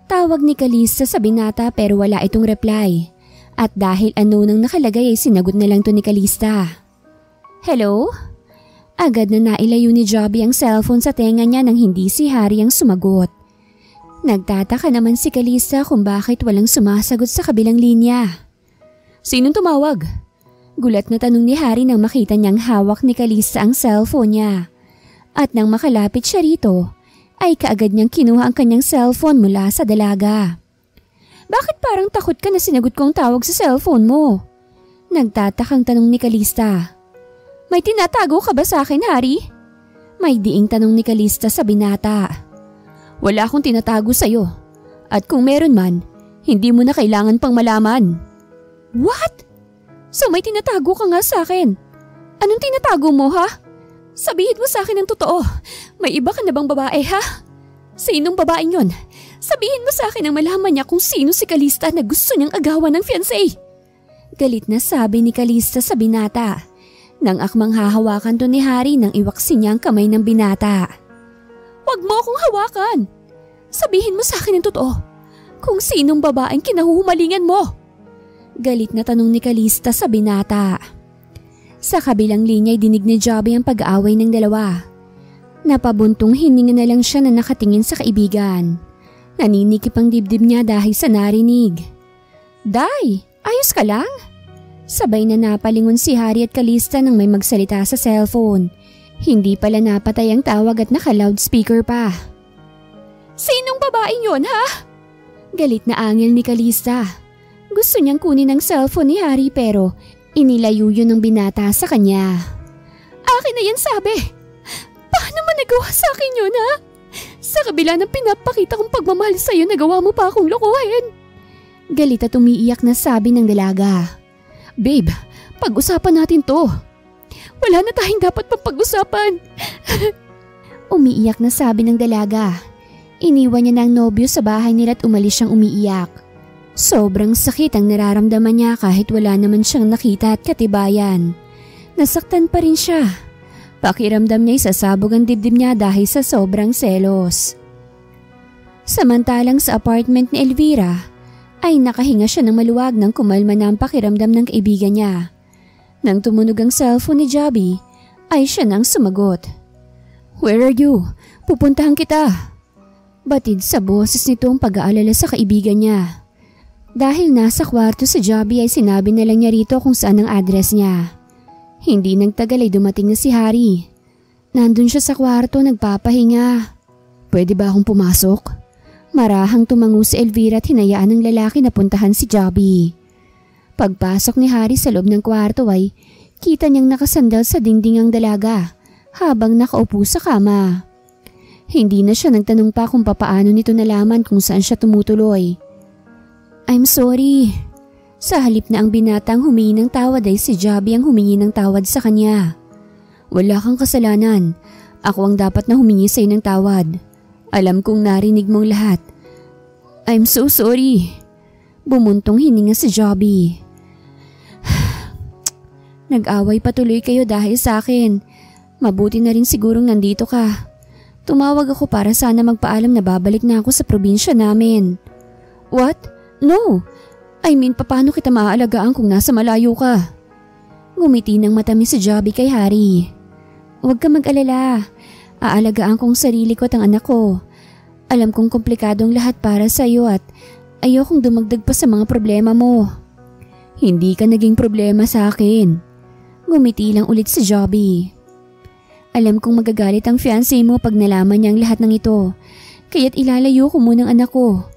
S1: Tawag ni Kalista sa binata pero wala itong reply. At dahil ano nang nakalagay ay sinagot na lang to ni Kalista. Hello? Agad na nailayo ni Jobby ang cellphone sa tenga niya nang hindi si Harry ang sumagot. Nagtataka naman si Kalista kung bakit walang sumasagot sa kabilang linya. Sinong tumawag? Gulat na tanong ni Harry nang makita niyang hawak ni Kalista ang cellphone niya. At nang makalapit siya rito, ay kaagad niyang kinuha ang kanyang cellphone mula sa dalaga. Bakit parang takot ka na sinagot ko ang tawag sa cellphone mo? Nagtatakang tanong ni Kalista. May tinatago ka ba sa akin, Harry? May diing tanong ni Kalista sa binata. Wala akong tinatago sa'yo. At kung meron man, hindi mo na kailangan pang malaman. What? So may tinatago ka nga sa akin. Anong tinatago mo, ha? Sabihin mo sa akin ang totoo. May iba ka na bang babae, ha? Sinong babaeng yon? Sabihin mo sa akin ang malaman niya kung sino si Kalista na gusto niyang agawan ng fiancé. Galit na sabi ni Kalista sa binata. Nang akmang hahawakan to ni Harry nang iwaksi niya ang kamay ng binata. Huwag mo akong hawakan. Sabihin mo sa akin ang totoo. Kung sinong babaeng kinahuhumalingan mo. Galit na tanong ni Kalista sa binata. Sa kabilang linya ay dinig ni Jobby ang pag-aaway ng dalawa. Napabuntong hininga na lang siya na nakatingin sa kaibigan. Naninikip ang dibdib niya dahil sa narinig. Day, ayos ka lang? Sabay na napalingon si Harry at Kalista nang may magsalita sa cellphone. Hindi pala napatay ang tawag at naka-loudspeaker pa. Sinong babaeng yon, ha? Galit na angil ni Kalista. Gusto niyang kunin ang cellphone ni Harry pero inilayo yun ng binata sa kanya. Akin na yan, sabi. Paano mo nagawa sa akin yun, ha? Sa kabila ng pinapakita kong pagmamahal sa'yo, nagawa mo pa akong lokohin. Galit at umiiyak na sabi ng dalaga. Babe, pag-usapan natin to. Wala na tayong dapat mapag-usapan. Umiiyak na sabi ng dalaga. Iniwan niya na ang nobyo sa bahay nila at umalis siyang umiiyak. Sobrang sakit ang nararamdaman niya kahit wala naman siyang nakita at katibayan. Nasaktan pa rin siya. Pakiramdam niya isasabog ang dibdib niya dahil sa sobrang selos. Samantalang sa apartment ni Elvira ay nakahinga siya ng maluwag nang kumalma na ang pakiramdam ng kaibigan niya. Nang tumunog ang cellphone ni Jobby ay siya nang sumagot. "Where are you? Pupuntahan kita." Batid sa boses nito ang pag-aalala sa kaibigan niya. Dahil nasa kwarto si Jobby ay sinabi na lang niya rito kung saan ang address niya. Hindi nagtagal ay dumating na si Harry. Nandun siya sa kwarto nagpapahinga. "Pwede ba akong pumasok?" Marahang tumango si Elvira at hinayaan ng lalaki na puntahan si Jobby. Pagpasok ni Harry sa loob ng kwarto ay kita niyang nakasandal sa dingding ang dalaga habang nakaupo sa kama. Hindi na siya nagtanong pa kung papaano nito nalaman kung saan siya tumutuloy. "I'm sorry." Sa halip na ang binatang humingi ng tawad ay si Jobby ang humingi ng tawad sa kanya. "Wala kang kasalanan. Ako ang dapat na humingi sa ng tawad. Alam kong narinig mong lahat. I'm so sorry." Bumuntong hininga si Jobby. "Nag-away patuloy kayo dahil sa akin. Mabuti na rin sigurong nandito ka. Tumawag ako para sana magpaalam na babalik na ako sa probinsya namin." "What? No. I mean, paano kita maaalagaan kung nasa malayo ka?" Ngumiti ng matamis si Jobby kay Harry. "Huwag ka mag-alala. Aalagaan kong sarili ko at ang anak ko. Alam kong komplikadong lahat para sa iyo at ayokong dumagdag pa sa mga problema mo." "Hindi ka naging problema sa akin." Ngumiti lang ulit si Jobby. "Alam kong magagalit ang fiancé mo pag nalaman niya ang lahat ng ito. Kaya't ilalayo ko muna ang anak ko.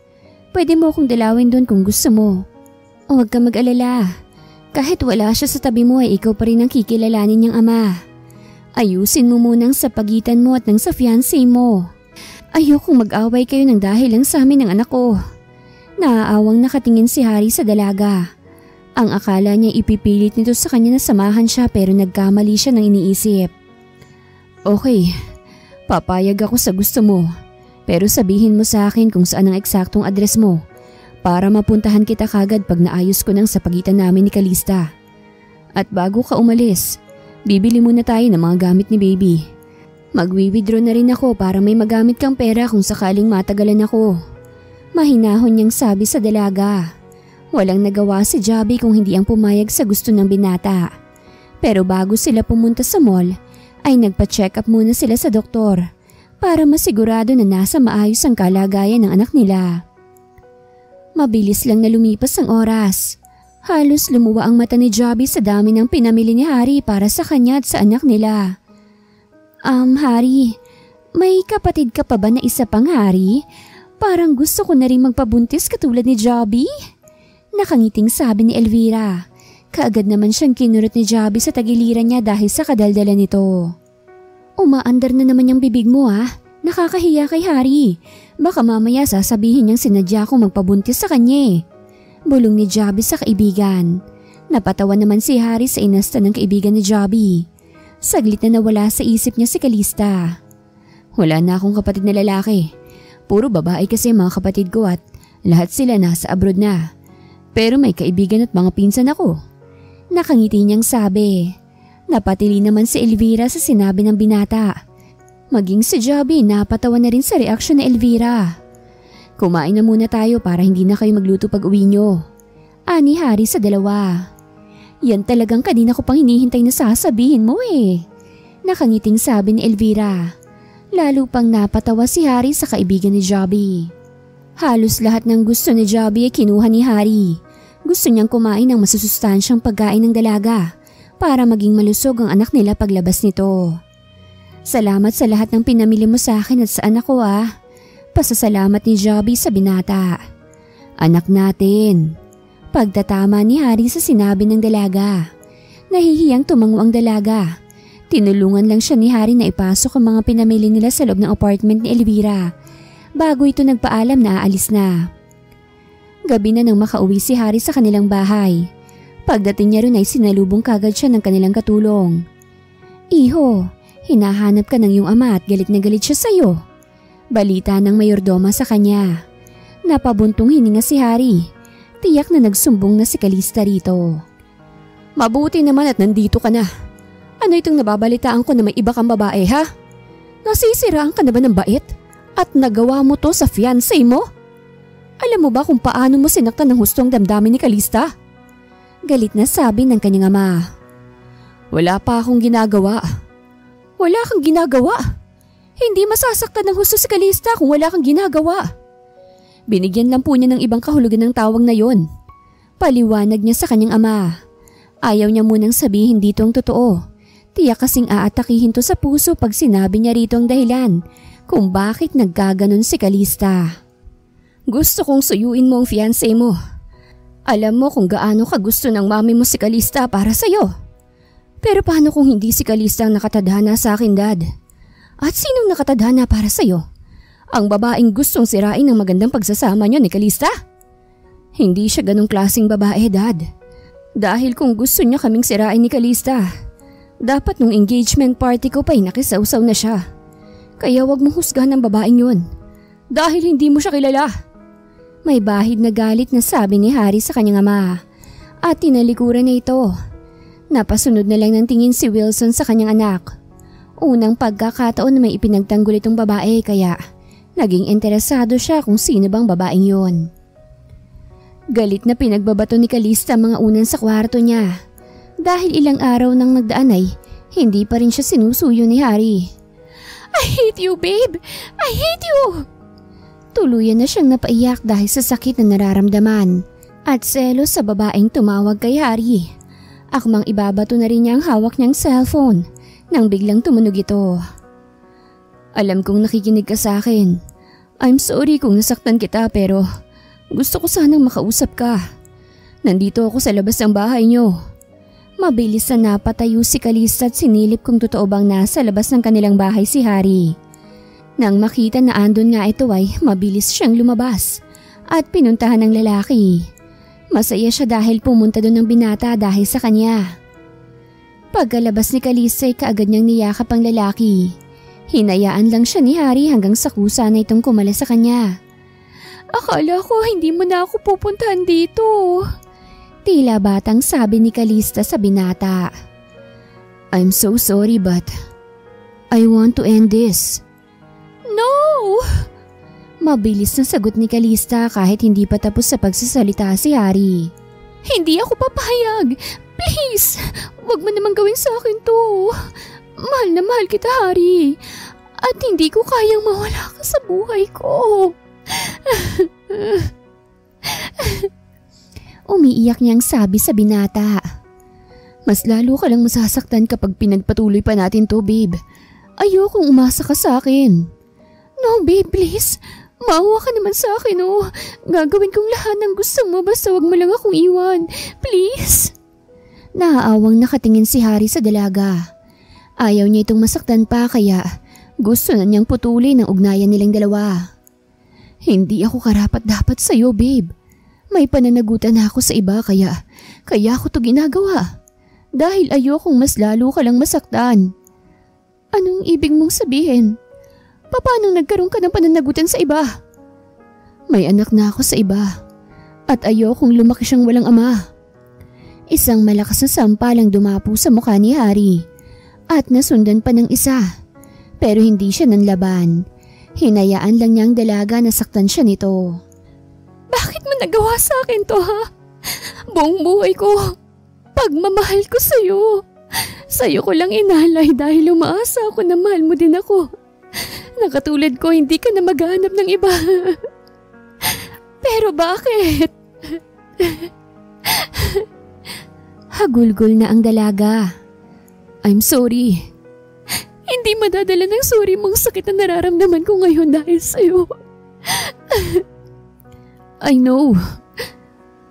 S1: Pwede mo akong dalawin doon kung gusto mo. Huwag ka mag-alala. Kahit wala siya sa tabi mo ay ikaw pa rin ang kikilalanin niyang ama. Ayusin mo munang sa pagitan mo at ng sa fiancé mo. Ayokong mag-away kayo ng dahil lang sa amin ng anak ko." Naaawang nakatingin si Harry sa dalaga. Ang akala niya ipipilit nito sa kanya na samahan siya pero nagkamali siya ng iniisip. "Okay, papayag ako sa gusto mo. Pero sabihin mo sa akin kung saan ang eksaktong address mo para mapuntahan kita kagad pag naayos ko nang sa pagitan namin ni Calista. At bago ka umalis, bibili muna tayo ng mga gamit ni baby. Magwi-withdraw na rin ako para may magamit kang pera kung sakaling matagalan ako." Mahinahon niyang sabi sa dalaga. Walang nagawa si Jobby kung hindi ang pumayag sa gusto ng binata. Pero bago sila pumunta sa mall, ay nagpa-check up muna sila sa doktor para masigurado na nasa maayos ang kalagayan ng anak nila. Mabilis lang na lumipas ang oras. Halos lumuwa ang mata ni Jobby sa dami ng pinamili ni Harry para sa kanya at sa anak nila. Harry, may kapatid ka pa ba na isa pang Harry? Parang gusto ko na rin magpabuntis katulad ni Jobby." Nakangiting sabi ni Elvira. Kaagad naman siyang kinurot ni Jobby sa tagiliran niya dahil sa kadaldala nito. "Umaandar na naman yung bibig mo ah. Nakakahiya kay Harry. Baka mamaya sasabihin niyang sinadya kong magpabuntis sa kanya." Bulong ni Jobby sa kaibigan. Napatawa naman si Harry sa inasta ng kaibigan ni Jobby. Saglit na nawala sa isip niya si Calista. "Wala na akong kapatid na lalaki. Puro babae kasi mga kapatid ko at lahat sila nasa abroad na. Pero may kaibigan at mga pinsan ako." Nakangiti niyang sabi. Napatili naman si Elvira sa sinabi ng binata. Maging si Jobby napatawa na rin sa reaksyon ni Elvira. "Kumain na muna tayo para hindi na kayo magluto pag uwi niyo." Ani Harry sa dalawa. "Yan talagang kanina ko pang hinihintay na sasabihin mo eh." Nakangiting sabi ni Elvira. Lalo pang napatawa si Harry sa kaibigan ni Jobby. Halos lahat ng gusto ni Jobby ay kinuha ni Harry. Gusto niyang kumain ng masusustansyang pagkain ng dalaga para maging malusog ang anak nila paglabas nito. "Salamat sa lahat ng pinamili mo sa akin at sa anak ko ah." Pasasalamat ni Jobby sa binata. "Anak natin." Pagtatama ni Harry sa sinabi ng dalaga. Nahihiyang tumango ang dalaga. Tinulungan lang siya ni Harry na ipasok ang mga pinamili nila sa loob ng apartment ni Elvira bago ito nagpaalam na aalis na. Gabi na nang makauwi si Harry sa kanilang bahay. Pagdating niya ron ay sinalubong kagad siya ng kanilang katulong. Iho, hinahanap ka ng iyong ama at galit na galit siya sa'yo. Balita ng mayordoma sa kanya. Napabuntong hininga si Harry. Tiyak na nagsumbong na si Calista rito. Mabuti naman at nandito ka na. Ano itong nababalitaan ko na may iba kang babae ha? Nasisiraan ka na ba ng bait? At nagawa mo to sa fiancé mo? Alam mo ba kung paano mo sinaktan ng hustong damdamin ni Calista? Galit na sabi ng kanyang ama. Wala pa akong ginagawa. Wala kang ginagawa? Hindi masasaktan ng husto si Calista kung wala kang ginagawa. Binigyan lang po niya ng ibang kahulugan ng tawag na yon. Paliwanag niya sa kanyang ama. Ayaw niya munang sabihin dito ang totoo. Tiyak kasing aatakihin to sa puso pag sinabi niya rito ang dahilan kung bakit naggaganon si Calista. Gusto kong suyuin mo ang fiancé mo. Alam mo kung gaano ka gusto ng mami mo si Calista para sa'yo. Pero paano kung hindi si Calista ang nakatadhana sa akin, Dad? At sinong nakatadhana para sa'yo? Ang babaeng gustong sirain ng magandang pagsasama niyo ni Calista? Hindi siya ganong klaseng babae, Dad. Dahil kung gusto niya kaming sirain ni Calista, dapat nung engagement party ko pa'y nakisawsaw na siya. Kaya wag mong husgahan ng babaeng yun. Dahil hindi mo siya kilala. May bahid na galit na sabi ni Harry sa kanyang ama. At tinalikuran niya ito. Napasunod na lang ng tingin si Wilson sa kanyang anak. Unang pagkakataon na may ipinagtanggol itong babae kaya naging interesado siya kung sino bang babaeng yon. Galit na pinagbabato ni Calista mga unan sa kwarto niya. Dahil ilang araw nang nagdaan ay hindi pa rin siya sinusuyo ni Harry. I hate you, babe! I hate you! Tuluyan na siyang napaiyak dahil sa sakit na nararamdaman at selos sa babaeng tumawag kay Harry. Akmang ibabato na rin niya ang hawak niyang cellphone nang biglang tumunog ito. Alam kong nakikinig ka sa akin. I'm sorry kung nasaktan kita pero gusto ko sanang makausap ka. Nandito ako sa labas ng bahay niyo. Mabilis na napatayo si Calista at sinilip kung totoo bang nasa labas ng kanilang bahay si Harry. Nang makita na andon nga ito ay mabilis siyang lumabas at pinuntahan ng lalaki. Masaya siya dahil pumunta doon ng binata dahil sa kanya. Pagkalabas ni Calista ay kaagad niyang niyakap ang lalaki. Hinayaan lang siya ni Harry hanggang sa kusa na itong kumala sa kanya. Akala ko hindi mo na ako pupuntahan dito. Tila batang sabi ni Calista sa binata. I'm so sorry but I want to end this. No! Mabilis na sagot ni Calista kahit hindi pa tapos sa pagsasalita si Harry. Hindi ako papayag. Please, wag mo namang gawin sa akin to. Mahal na mahal kita, Harry. At hindi ko kayang mawala ka sa buhay ko. Umiiyak niyang sabi sa binata. Mas lalo ka lang masasaktan kapag pinagpatuloy pa natin to, babe. Ayokong umasa ka sa akin. No, babe, please. Maawa ka naman sa akin, oh. Gagawin kong lahat ng gusto mo basta wag mo lang akong iwan. Please. Naaawang nakatingin si Harry sa dalaga. Ayaw niya itong masaktan pa kaya gusto na niyang putulin ang ugnayan nilang dalawa. Hindi ako karapat-dapat sa'yo, babe. May pananagutan ako sa iba kaya ako to ginagawa. Dahil ayokong mas lalo ka lang masaktan. Anong ibig mong sabihin? Paano nagkaroon ka ng pananagutan sa iba? May anak na ako sa iba at ayokong lumaki siyang walang ama. Isang malakas na sampalang dumapo sa mukha ni Harry at nasundan pa ng isa pero hindi siya nanlaban. Hinayaan lang niyang dalaga na saktan siya nito. Bakit mo nagawa sa akin to, ha? Buong buhay ko, pagmamahal ko sa'yo. Sa'yo ko lang inalay dahil umaasa ako na mahal mo din ako. Nakatulad ko, hindi ka na maghanap ng iba. Pero bakit? Hagulgol na ang dalaga. I'm sorry. Hindi madadala ng sorry mong sakit na nararamdaman ko ngayon dahil sa'yo. I know.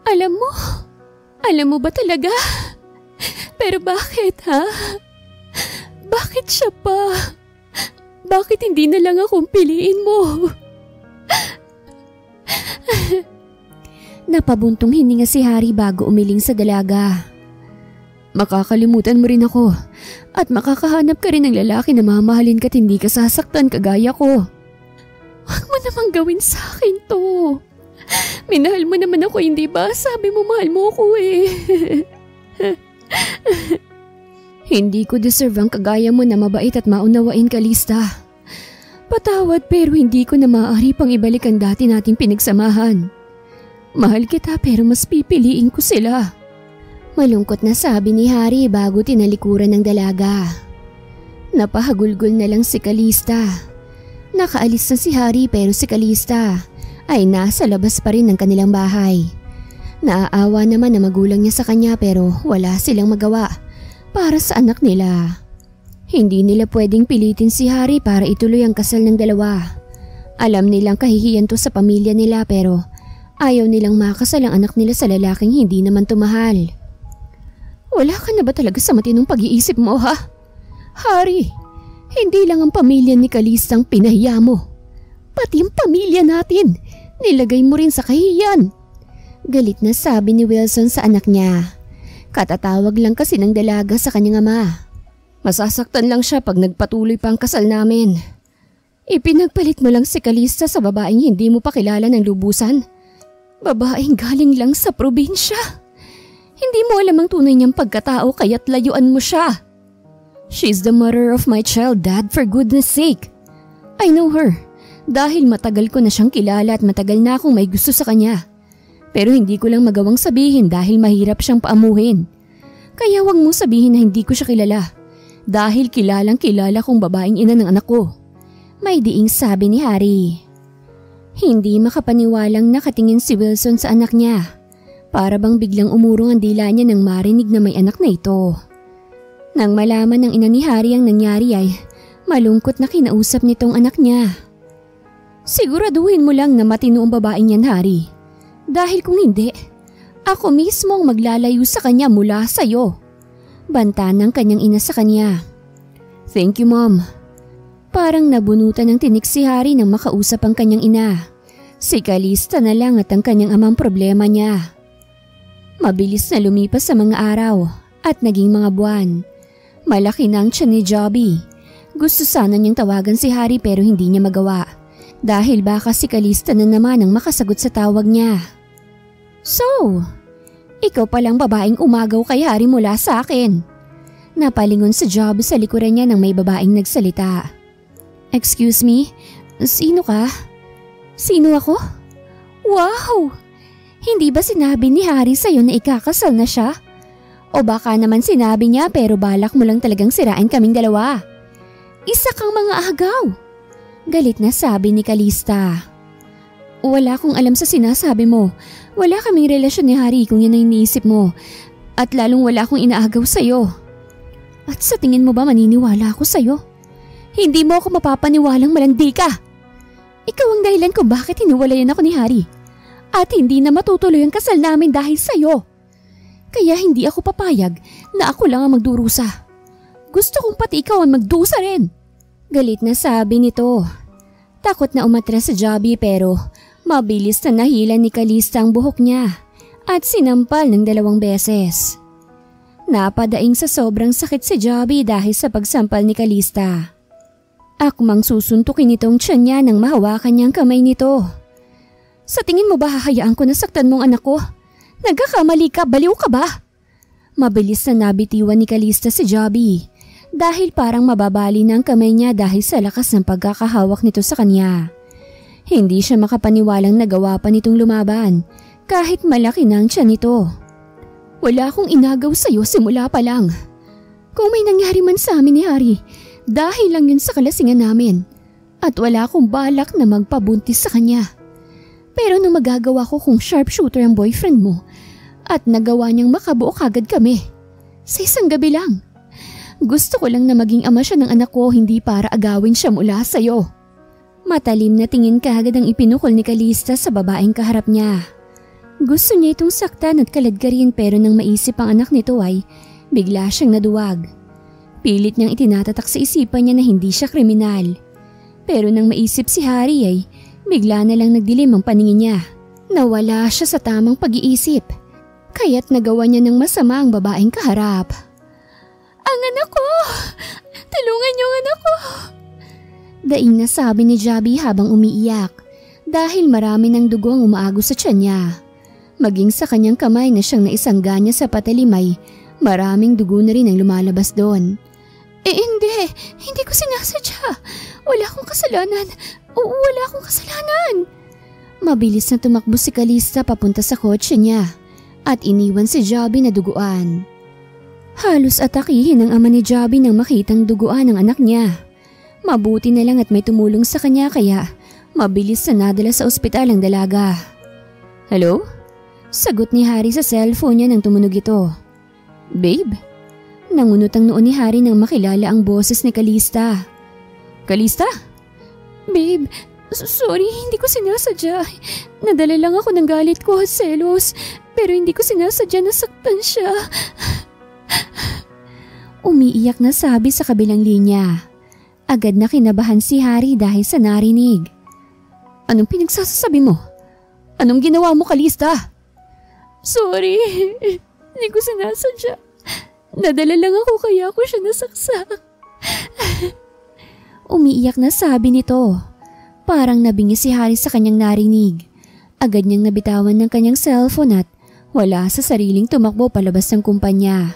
S1: Alam mo ba talaga? Pero bakit, ha? Bakit siya pa? Bakit hindi na lang akong piliin mo? Napabuntong hininga si Harry bago umiling sa dalaga. makakalimutan mo rin ako at makakahanap ka rin ng lalaki na mamahalin ka't hindi ka sasaktan kagaya ko. Huwag mo namang gawin sa akin to. Minahal mo naman ako, hindi ba? Sabi mo mahal mo ako eh. Hindi ko deserve ang kagaya mo na mabait at maunawain, Calista. Patawad pero hindi ko na maaari pang ibalik ang dati nating pinagsamahan. Mahal kita pero mas pipiliin ko sila. Malungkot na sabi ni Harry bago tinalikuran ng dalaga. Napahagulgol na lang si Calista. Nakaalis na si Harry pero si Calista ay nasa labas pa rin ng kanilang bahay. Naaawa naman na magulang niya sa kanya pero wala silang magawa para sa anak nila. Hindi nila pwedeng pilitin si Harry para ituloy ang kasal ng dalawa. Alam nilang kahihiyan to sa pamilya nila pero ayaw nilang makasal ang anak nila sa lalaking hindi naman tumahal. Wala ka na ba talaga sa matinong pag-iisip mo, ha? Harry, hindi lang ang pamilya ni Calista ang pinahiya mo. Pati ang pamilya natin, nilagay mo rin sa kahihiyan. Galit na sabi ni Wilson sa anak niya. Katatawag lang kasi ng dalaga sa kanyang ama. Masasaktan lang siya pag nagpatuloy pa ang kasal namin. Ipinagpalit mo lang si Calista sa babaeng hindi mo pa kilala ng lubusan. Babaeng galing lang sa probinsya. Hindi mo alam ang tunay niyang pagkatao kaya't layuan mo siya. She's the mother of my child, Dad, for goodness sake. I know her dahil matagal ko na siyang kilala at matagal na akong may gusto sa kanya. Pero hindi ko lang magawang sabihin dahil mahirap siyang paamuhin. Kaya wag mo sabihin na hindi ko siya kilala dahil kilalang kilala kong babaeng ina ng anak ko. May diing sabi ni Harry. Hindi makapaniwalang nakatingin si Wilson sa anak niya. Para bang biglang umurong ang dila niya nang marinig na may anak na ito. Nang malaman ng ina ni Harry ang nangyari ay malungkot na kinausap nitong anak niya. Siguraduhin mo lang na matino ang babaeng yan, Harry. Dahil kung hindi, ako mismo ang maglalayo sa kanya mula sa iyo. Banta ng kanyang ina sa kanya. Thank you, Mom. Parang nabunutan ng tinik si Harry nang makausap ang kanyang ina. Si Calista na lang at ang kanyang amang problema niya. Mabilis na lumipas sa mga araw at naging mga buwan. Malaki na ang tiyan ni Jobby. Gusto sana niyang tawagan si Harry pero hindi niya magawa. Dahil baka si Calista na naman ang makasagot sa tawag niya. So, ikaw palang babaeng umagaw kay Harry mula sa akin. Napalingon si Jobby sa likuran niya nang may babaeng nagsalita. Excuse me, sino ka? Sino ako? Wow! Hindi ba sinabi ni Harry sa'yo na ikakasal na siya? O baka naman sinabi niya pero balak mo lang talagang sirain kaming dalawa. Isa kang mga agaw. Galit na sabi ni Calista. Wala akong alam sa sinasabi mo. Wala kaming relasyon ni Harry kung yan ang iniisip mo. At lalong wala akong inaagaw sa'yo. At sa tingin mo ba maniniwala ako sa'yo? Hindi mo ako mapapaniwalang malandi ka. Ikaw ang dahilan kung bakit hiniwalayan ako ni Harry. At hindi na matutuloy ang kasal namin dahil sa'yo. Kaya hindi ako papayag na ako lang ang magdurusa. Gusto kong pati ikaw ang magdusa rin. Galit na sabi nito. Takot na umatras sa Jobby pero mabilis na nahila ni Calista ang buhok niya at sinampal ng 2 beses. Napadaing sa sobrang sakit si Jobby dahil sa pagsampal ni Calista. Akmang susuntukin nitong tiyan niya nang mahawakan niyang kamay nito. Sa tingin mo ba hahayaan ko na saktan mong anak ko? Nagkakamali ka, baliw ka ba? Mabilis na nabitiwan ni Calista si Jobby dahil parang mababali na ang kamay niya dahil sa lakas ng pagkakahawak nito sa kanya. Hindi siya makapaniwalang nagawa pa nitong lumaban kahit malaki na ang tiyan nito. Wala akong inagaw sa'yo simula pa lang. Kung may nangyari man sa amin ni Harry, dahil lang yun sa kalasingan namin at wala akong balak na magpabuntis sa kanya. Pero nung magagawa ko kung sharpshooter ang boyfriend mo at nagawa niyang makabuo kagad kami sa isang gabi lang. Gusto ko lang na maging ama siya ng anak ko hindi para agawin siya mula sa'yo. Matalim na tingin kagad ang ipinukol ni Calista sa babaeng kaharap niya. Gusto niya itong saktan at kaladkarin pero nang maisip ang anak nito ay bigla siyang naduwag. Pilit niyang itinatatak sa isipan niya na hindi siya kriminal. Pero nang maisip si Harry ay bigla na lang nagdilim ang paningin niya. Nawala siya sa tamang pag-iisip. kaya't nagawa niya ng masama ang babaeng kaharap. Ang anak ko! Tulungan niyo ang anak ko! Daing na sabi ni Jabi habang umiiyak dahil marami ng dugo ang umaagos sa tiyan niya. Maging sa kanyang kamay na siyang naisangga niya sa patalimay, maraming dugo na rin ang lumalabas doon. Hindi ko sinasadya. Wala akong kasalanan. Wala akong kasalanan. Mabilis na tumakbo si Calista papunta sa kotse niya at iniwan si Jabi na duguan. Halos atakihin ang ama ni Jabi nang makitang duguan ang anak niya. Mabuti na lang at may tumulong sa kanya kaya mabilis na nadala sa ospital ang dalaga. Hello? Sagot ni Harry sa cellphone niya nang tumunog ito. Babe? Nangunot ang noon ni Harry nang makilala ang boses ni Calista. Calista? Babe, sorry, hindi ko sinasadya. Nadala lang ako ng galit ko at selos, pero hindi ko sinasadya na saktan siya. Umiiyak na sabi sa kabilang linya. Agad na kinabahan si Harry dahil sa narinig. Anong pinagsasasabi mo? Anong ginawa mo, Calista? Sorry, hindi ko sinasadya. Nadala lang ako kaya ako siya nasaksak. Umiiyak na sabi nito. Parang nabingi si Harry sa kanyang narinig. Agad niyang nabitawan ng kanyang cellphone at wala sa sariling tumakbo palabas ng kumpanya.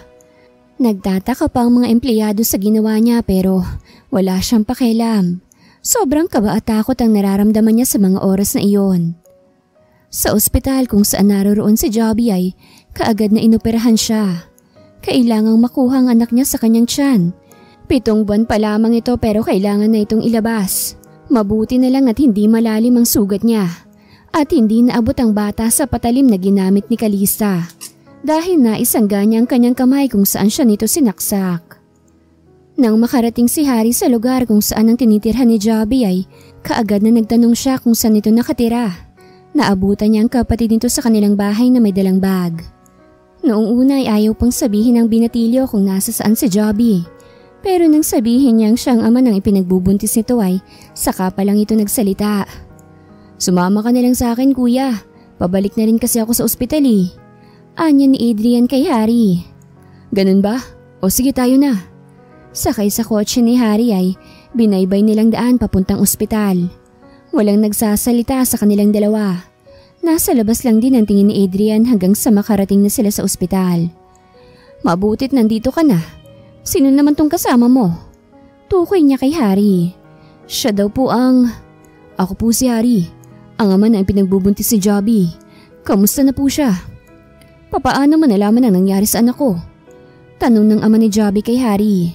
S1: Nagtataka pa ang mga empleyado sa ginawa niya pero wala siyang pakialam. Sobrang kaba at takot ang nararamdaman niya sa mga oras na iyon. Sa ospital kung saan naroroon si Jabi ay kaagad na inoperahan siya. Kailangang makuha ang anak niya sa kanyang tiyan. 7 buwan pa lamang ito pero kailangan na itong ilabas. Mabuti na lang at hindi malalim ang sugat niya. At hindi naabot ang bata sa patalim na ginamit ni Calista. Dahil naisangga niya ang kanyang kamay kung saan siya nito sinaksak. Nang makarating si Harry sa lugar kung saan ang tinitirhan ni Jabi ay kaagad na nagtanong siya kung saan ito nakatira. Naabutan niya ang kapatid nito sa kanilang bahay na may dalang bag. Noong una ay ayaw pang sabihin ng binatilyo kung nasa saan si Jabi. Pero nang sabihin niyang siyang ama ng ipinagbubuntis nito ay saka pa lang ito nagsalita. Sumama ka na lang sa akin kuya, pabalik na rin kasi ako sa ospital eh. Anya ni Adrian kay Harry. Ganun ba? O sige tayo na. Sakay sa kotse ni Harry ay binaybay nilang daan papuntang ospital. Walang nagsasalita sa kanilang dalawa. Nasa labas lang din ang tingin ni Adrian hanggang sa makarating na sila sa ospital. Mabutit nandito ka na. Sino naman tong kasama mo? Tukoy niya kay Harry. Siya daw po ang... Ako po si Harry. Ang ama na pinagbubuntis si Jabi. Kamusta na po siya? Papaano mo nalaman ang nangyari sa anak ko? Tanong ng ama ni Jabi kay Harry.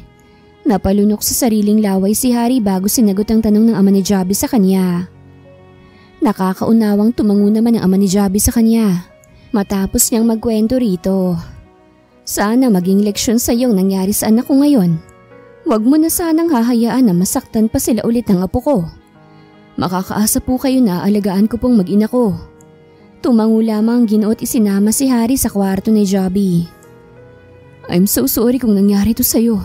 S1: Napalunok sa sariling laway si Harry bago sinagot ang tanong ng ama ni Jabi sa kanya. Nakakaunawang tumango naman ang ama ni Jabi sa kanya. Matapos niyang magkwento rito. Sana maging leksyon sa iyong nangyari sa anak ko ngayon. Huwag mo na sanang hahayaan na masaktan pa sila ulit ng apo ko. Makakaasa po kayo na alagaan ko pong mag-ina ko. Tumango lamang Gino't isinama si Harry sa kwarto ni Jabi. I'm so sorry kung nangyari to sa'yo.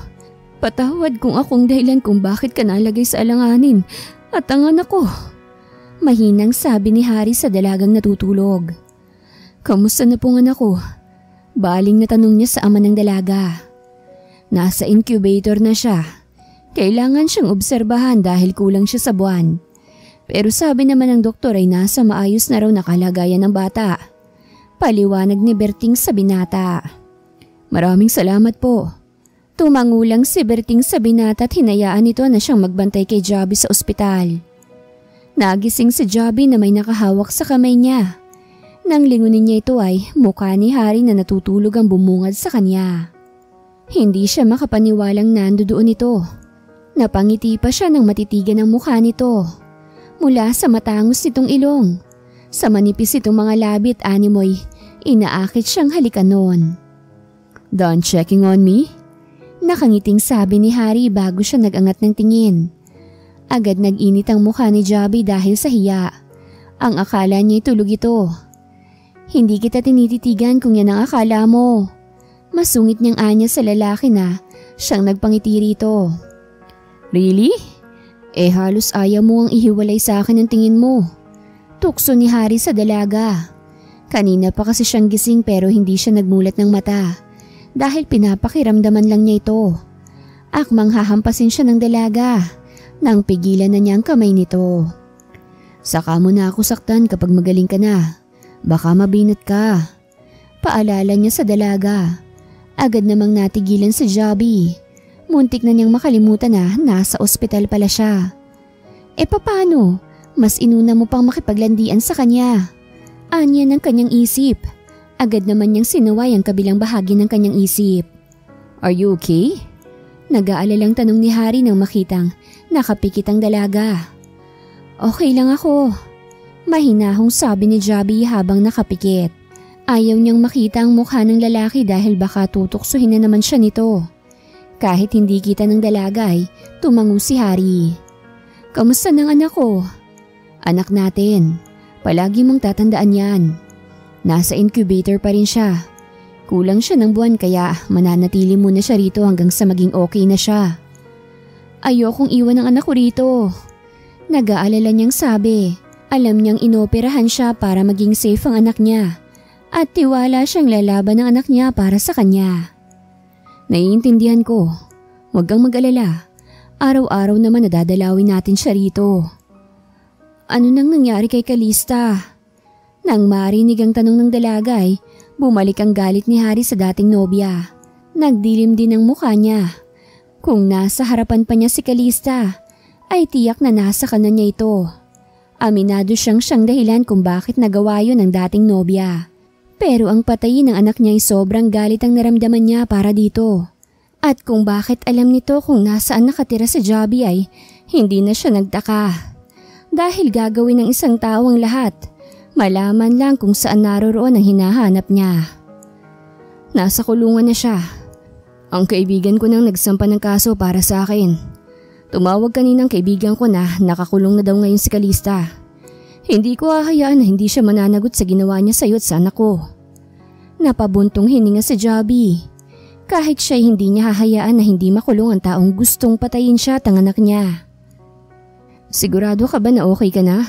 S1: Patawad kung akong dahilan kung bakit ka nalagay sa alanganin at ang anak ko. Mahinang sabi ni Harry sa dalagang natutulog. Kamusta na pong anak ko? Baling na tanong niya sa ama ng dalaga. Nasa incubator na siya. Kailangan siyang obserbahan dahil kulang siya sa buwan. Pero sabi naman ng doktor ay nasa maayos na raw na kalagayan ng bata. Paliwanag ni Berting sa binata. Maraming salamat po. Tumango lang si Berting sa binata at hinayaan nito na siyang magbantay kay Jabi sa ospital. Nagising si Jabi na may nakahawak sa kamay niya. Nang lingunin niya ito ay mukha ni Harry na natutulog ang bumungad sa kanya. Hindi siya makapaniwalang nandoon ito. Napangiti pa siya nang matitigan ang mukha nito. Mula sa matangos nitong ilong, sa manipis itong mga labi at animoy, inaakit siyang halikan noon. Done checking on me? Nakangiting sabi ni Harry bago siya nagangat ng tingin. Agad nag-init ang mukha ni Jabi dahil sa hiya. Ang akala niya tulog ito. Hindi kita tinititigan kung yan ang akala mo. Masungit niyang anya sa lalaki na siyang nagpangiti rito. Really? Halos ayaw mo ang ihiwalay sa akin ang tingin mo. Tukso ni Harry sa dalaga. Kanina pa kasi siyang gising pero hindi siya nagmulat ng mata dahil pinapakiramdaman lang niya ito. Akmang hahampasin siya ng dalaga nang pigilan na niya ang kamay nito. Saka mo na ako saktan kapag magaling ka na. Baka mabinat ka. Paalala niya sa dalaga. Agad namang natigilan si Jobby. Muntik na niyang makalimutan na nasa ospital pala siya. Paano? Mas inuna mo pang makipaglandian sa kanya. Anya ng kanyang isip. Agad naman niyang sinuway ang kabilang bahagi ng kanyang isip. Are you okay? Nag-aalalang tanong ni Harry nang makitang nakapikit ang dalaga. Okay lang ako. Mahinahong sabi ni Jobby habang nakapikit. Ayaw niyang makita ang mukha ng lalaki dahil baka tutuksuhin na naman siya nito. Kahit hindi kita ng dalaga ay tumango si Harry. Kamusta ng anak ko? Anak natin. Palagi mong tatandaan yan. Nasa incubator pa rin siya. Kulang siya ng buwan kaya mananatili muna siya rito hanggang sa maging okay na siya. Ayokong iwan ang anak ko rito. Nag-aalala niyang sabi. Alam niyang inoperahan siya para maging safe ang anak niya. At tiwala siyang lalaban ng anak niya para sa kanya. Naiintindihan ko. Huwag kang mag-alala. Araw-araw naman nadadalawin natin siya rito. Ano nang nangyari kay Calista? Nang marinig ang tanong ng dalaga ay bumalik ang galit ni Harry sa dating nobya. Nagdilim din ang mukha niya. Kung nasa harapan pa niya si Calista, ay tiyak na nasa kanan niya ito. Aminado siyang dahilan kung bakit nagawa yun ng dating nobya. Pero ang patayin ng anak niya ay sobrang galit ang naramdaman niya para dito. At kung bakit alam nito kung nasaan nakatira si Jobby ay hindi na siya nagtaka. Dahil gagawin ng isang tao ang lahat, malaman lang kung saan naroroon ang hinahanap niya. Nasa kulungan na siya. Ang kaibigan ko nang nagsampa ng kaso para sa akin. Tumawag kaninang kaibigan ko na nakakulong na daw ngayon si Calista. Hindi ko hahayaan na hindi siya mananagot sa ginawa niya sa'yo at sa anak ko. Napabuntong hininga si Jobby. Kahit siya hindi niya hahayaan na hindi makulong ang taong gustong patayin siya at ang anak niya. Sigurado ka ba na okay ka na?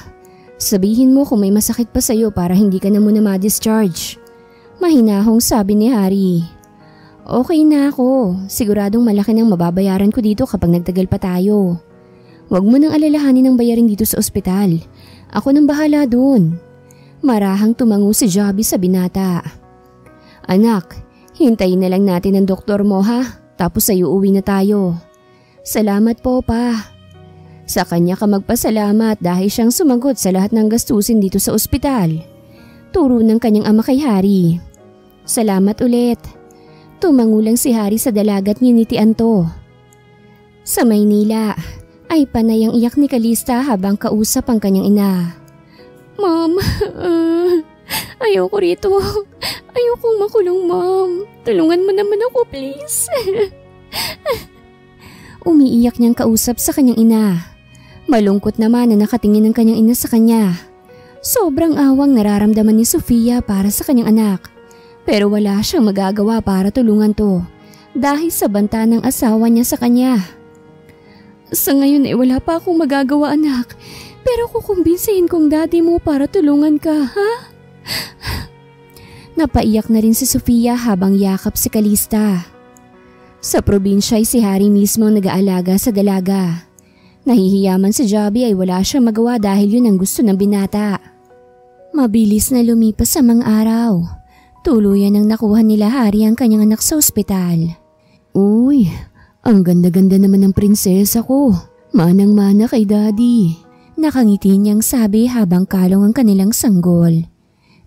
S1: Sabihin mo kung may masakit pa sa'yo para hindi ka na muna ma-discharge. Mahinahong sabi ni Harry. Okay na ako. Siguradong malaki nang mababayaran ko dito kapag nagtagal pa tayo. Huwag mo nang alalahanin ang bayarin dito sa ospital. Ako nang bahala dun. Marahang tumango si Jobby sa binata. Anak, hintayin na lang natin ang doktor mo ha. Tapos ay uuwi na tayo. Salamat po pa. Sa kanya ka magpasalamat dahil siyang sumagot sa lahat ng gastusin dito sa ospital. Turo ng kanyang ama kay Harry. Salamat ulit. Tumango lang si Harry sa dalagat nginitian to. Sa Maynila ay panay ang iyak ni Calista habang kausap ang kanyang ina. Mom, ayoko rito. Ayokong makulong, Mom. Tulungan mo naman ako, please. Umiiyak niyang kausap sa kanyang ina. Malungkot naman na nakatingin ang kanyang ina sa kanya. Sobrang awang nararamdaman ni Sofia para sa kanyang anak. Pero wala siyang magagawa para tulungan to dahil sa banta ng asawa niya sa kanya. Sa ngayon ay wala pa akong magagawa, anak. Pero kukumbinsihin kong daddy mo para tulungan ka, ha? Napaiyak na rin si Sofia habang yakap si Calista. Sa probinsya ay si Harry mismo ang nag-aalaga sa dalaga. Nahihiyaman si Jobby ay wala siyang magawa dahil yun ang gusto ng binata. Mabilis na lumipas ang mga araw. Tuluyan ang nakuha nila Harry ang kanyang anak sa ospital. Uy, ang ganda-ganda naman ng prinsesa ko. Manang-mana kay daddy. Nakangiti niyang sabi habang kalong ang kanilang sanggol.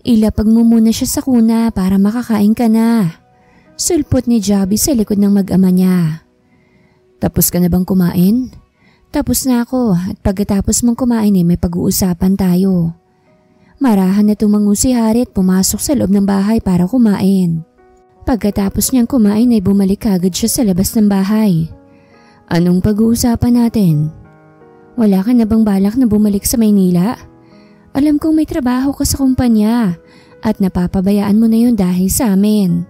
S1: Ilapag mo muna siya sa kuna para makakain ka na. Sulpot ni Jobby sa likod ng mag-ama niya. Tapos ka na bang kumain? Tapos na ako at pagkatapos mong kumain ay may pag-uusapan tayo. Marahan na tumango si Harry at pumasok sa loob ng bahay para kumain. Pagkatapos niyang kumain ay bumalik agad siya sa labas ng bahay. Anong pag-uusapan natin? Wala ka na bang balak na bumalik sa Maynila? Alam kong may trabaho ka sa kumpanya at napapabayaan mo na yun dahil sa amin.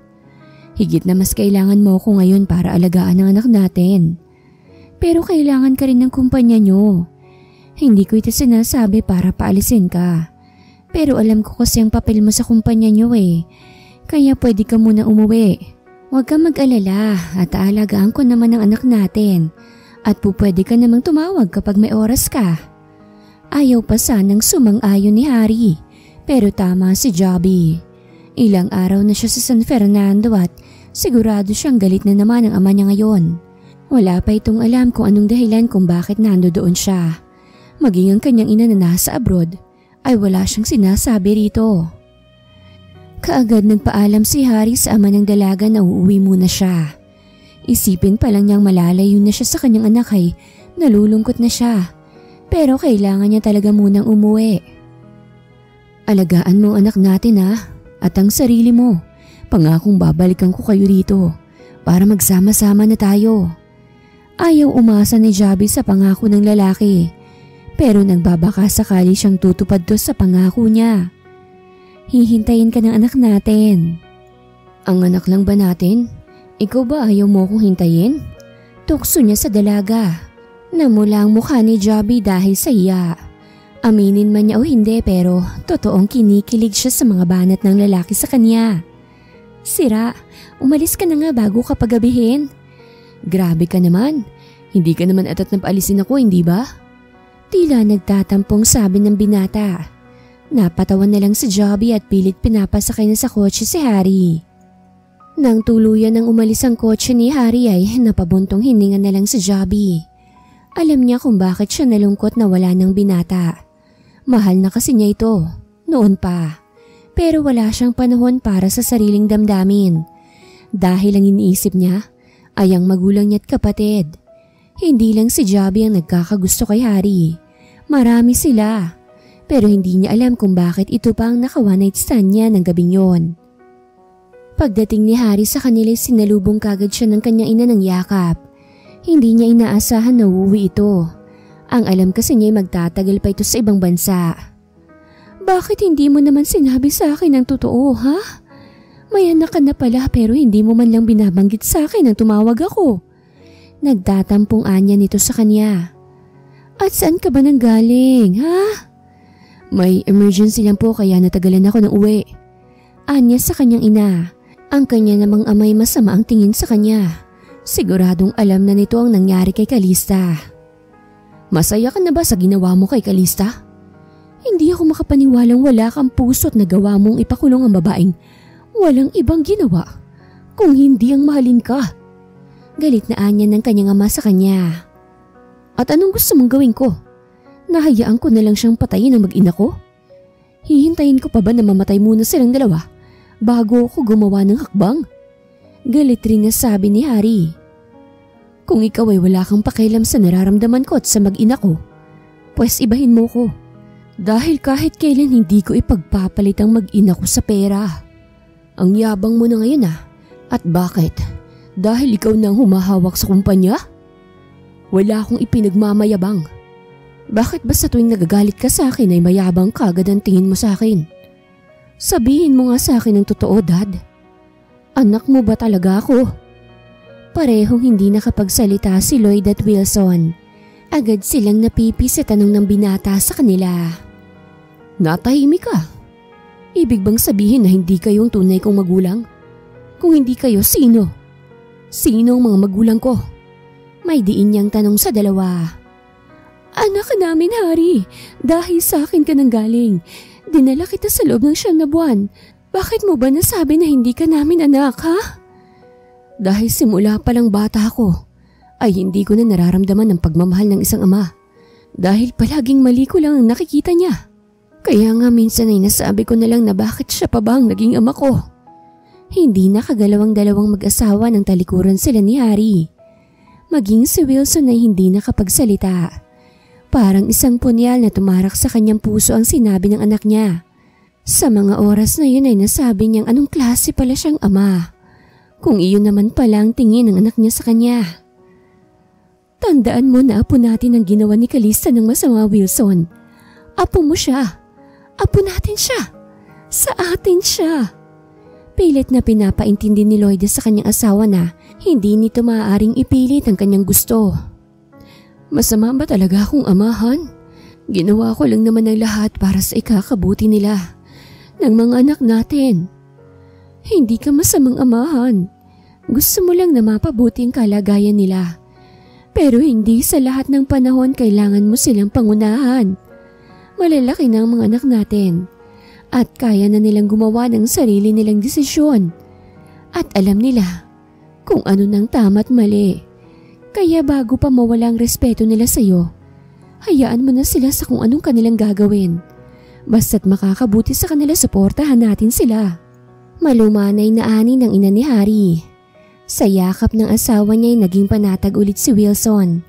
S1: Higit na mas kailangan mo ko ngayon para alagaan ang anak natin. Pero kailangan ka rin ng kumpanya nyo. Hindi ko ito sinasabi para paalisin ka. Pero alam ko kasi ang papel mo sa kumpanya niyo eh. Kaya pwede ka muna umuwi. Huwag kang mag-alala at aalagaan ko naman ang anak natin. At pwede ka namang tumawag kapag may oras ka. Ayaw pa sanang sumang-ayon ni Harry. Pero tama si Jobby. Ilang araw na siya sa San Fernando at sigurado siyang galit na naman ang ama niya ngayon. Wala pa itong alam kung anong dahilan kung bakit nandoon siya. Maging ang kanyang ina na nasa abroad ay wala siyang sinasabi rito. Kaagad nagpaalam si Harry sa ama ng dalaga na uuwi muna siya. Isipin pa lang niyang malalayo na siya sa kanyang anak ay nalulungkot na siya. Pero kailangan niya talaga munang umuwi. Alagaan mo ang anak natin at ang sarili mo. Pangakong babalikan ko kayo rito para magsama-sama na tayo. Ayaw umasa ni Jobby sa pangako ng lalaki. Pero nagbabaka sakali siyang tutupad to sa pangako niya. Hihintayin ka ng anak natin. Ang anak lang ba natin? Ikaw ba ayaw mo kong hintayin? Tukso niya sa dalaga. Namula ang mukha ni Jobby dahil sa iya. Aminin man niya o hindi pero totoong kinikilig siya sa mga banat ng lalaki sa kanya. Sira, umalis ka na nga bago ka pagabihin. Grabe ka naman. Hindi ka naman atat na paalisin ako, hindi ba? Tila nagtatampong sabi ng binata. Napatawan na lang si Jobby at pilit pinapasakay na sa kotse si Harry. Nang tuluyan ng umalis ang kotse ni Harry ay napabuntong hininga na lang si Jobby. Alam niya kung bakit siya nalungkot na wala ng binata. Mahal na kasi niya ito, noon pa. Pero wala siyang panahon para sa sariling damdamin. Dahil ang iniisip niya ay ang magulang niya at kapatid. Hindi lang si Jobby ang nagkakagusto kay Harry. Marami sila. Pero hindi niya alam kung bakit ito pa ang naka-one night stand niya ng gabing yon. Pagdating ni Harry sa kanila, sinalubong kagad siya ng kanyang ina ng yakap. Hindi niya inaasahan na uuwi ito. Ang alam kasi niya ay magtatagal pa ito sa ibang bansa. Bakit hindi mo naman sinabi sa akin ang totoo, ha? May anak ka na pala pero hindi mo man lang binabanggit sa akin nang tumawag ako. Nagtatampong anya nito sa kanya. At saan ka ba nanggaling, ha? May emergency lang po kaya natagalan ako ng uwi. Anya sa kanyang ina. Ang kanya namang amay masama ang tingin sa kanya. Siguradong alam na nito ang nangyari kay Calista. Masaya ka na ba sa ginawa mo kay Calista? Hindi ako makapaniwalang wala kang puso't nagawa mong ipakulong ang babaeng walang ibang ginawa kung hindi ang mahalin ka. Galit na anya ng kanyang ama sa kanya. At anong gusto mong gawin ko? Nahayaan ko na lang siyang patayin ang mag-ina ko? Hihintayin ko pa ba na mamatay muna silang dalawa bago ako gumawa ng hakbang? Galit rin na sabi ni Harry. Kung ikaw ay wala kang pakialam sa nararamdaman ko at sa mag-ina ko, pues ibahin mo ko. Dahil kahit kailan hindi ko ipagpapalit ang mag-ina ko sa pera. Ang yabang mo na ngayon At bakit? Dahil ikaw nang humahawak sa kumpanya? Wala akong ipinagmamayabang. Bakit ba sa tuwing nagagalit ka sa akin ay mayabang ka agad ang tingin mo sa akin? Sabihin mo nga sa akin ang totoo, Dad. Anak mo ba talaga ako? Parehong hindi nakapagsalita si Lloyd at Wilson. Agad silang napipi sa tanong ng binata sa kanila. Natahimik ka. Ibig bang sabihin na hindi kayong tunay kong magulang? Kung hindi kayo, sino? Sino ang mga magulang ko? May diin niyang tanong sa dalawa. Anak ka namin, Harry. Dahil sa akin ka nang galing. Dinala kita sa loob ng 9 na buwan. Bakit mo ba nasabi na hindi ka namin anak, ha? Dahil simula pa lang bata ako, ay hindi ko na nararamdaman ang pagmamahal ng isang ama. Dahil palaging mali ko lang ang nakikita niya. Kaya nga minsan ay nasabi ko na lang na bakit siya pa ba ang naging ama ko. Hindi nakagalawang dalawang mag-asawa ng talikuran sila ni Harry. Maging si Wilson ay hindi nakapagsalita. Parang isang punyal na tumarak sa kanyang puso ang sinabi ng anak niya. Sa mga oras na yun ay nasabi niyang anong klase pala siyang ama. Kung iyon naman pala ang tingin ng anak niya sa kanya. Tandaan mo na apo natin ang ginawa ni Calista ng masama, Wilson. Apo mo siya. Apo natin siya. Sa atin siya. Pilit na pinapaintindi ni Lloyd sa kanyang asawa na hindi nito maaaring ipilit ang kanyang gusto. Masama ba talaga akong amahan? Ginawa ko lang naman ang lahat para sa ikakabuti nila, ng mga anak natin. Hindi ka masamang amahan. Gusto mo lang na mapabuti ang kalagayan nila. Pero hindi sa lahat ng panahon kailangan mo silang pangunahan. Malalaki na ang mga anak natin at kaya na nilang gumawa ng sarili nilang desisyon. At alam nila kung ano nang tama at mali. Kaya bago pa mawala ang respeto nila sa iyo, hayaan mo na sila sa kung anong kanilang gagawin. Basta't makakabuti sa kanila, suportahan natin sila. Malumanay na ani ng ina ni Harry. Sa yakap ng asawa niya ay naging panatag ulit si Wilson.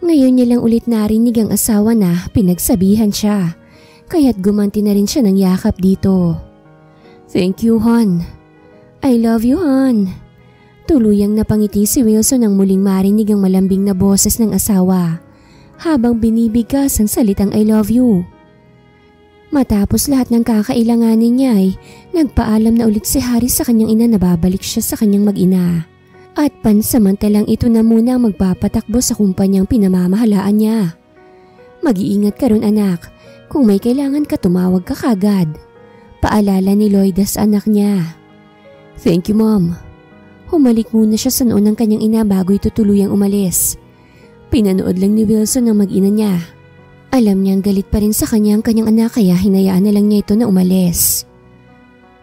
S1: Ngayon niya lang ulit narinig ang asawa na pinagsabihan siya, kaya't gumanti na rin siya ng yakap dito. Thank you, hon. I love you, hon. Tuluyang napangiti si Wilson nang muling marinig ang malambing na boses ng asawa habang binibigkas ang salitang I love you. Matapos lahat ng kakailanganin niya ay nagpaalam na ulit si Harry sa kanyang ina na babalik siya sa kanyang mag-ina. At pansamantalang ito na muna ang magpapatakbo sa kumpanyang pinamamahalaan niya. Mag-iingat ka ron, anak. Kung may kailangan ka, tumawag ka kagad. Paalala ni Lloyda sa anak niya. Thank you, Mom. Humalik muna siya sa noon ng kanyang ina bago ito tuluyang umalis. Pinanood lang ni Wilson ang mag-ina niya. Alam niyang galit pa rin sa kanya ang kanyang anak kaya hinayaan na lang niya ito na umalis.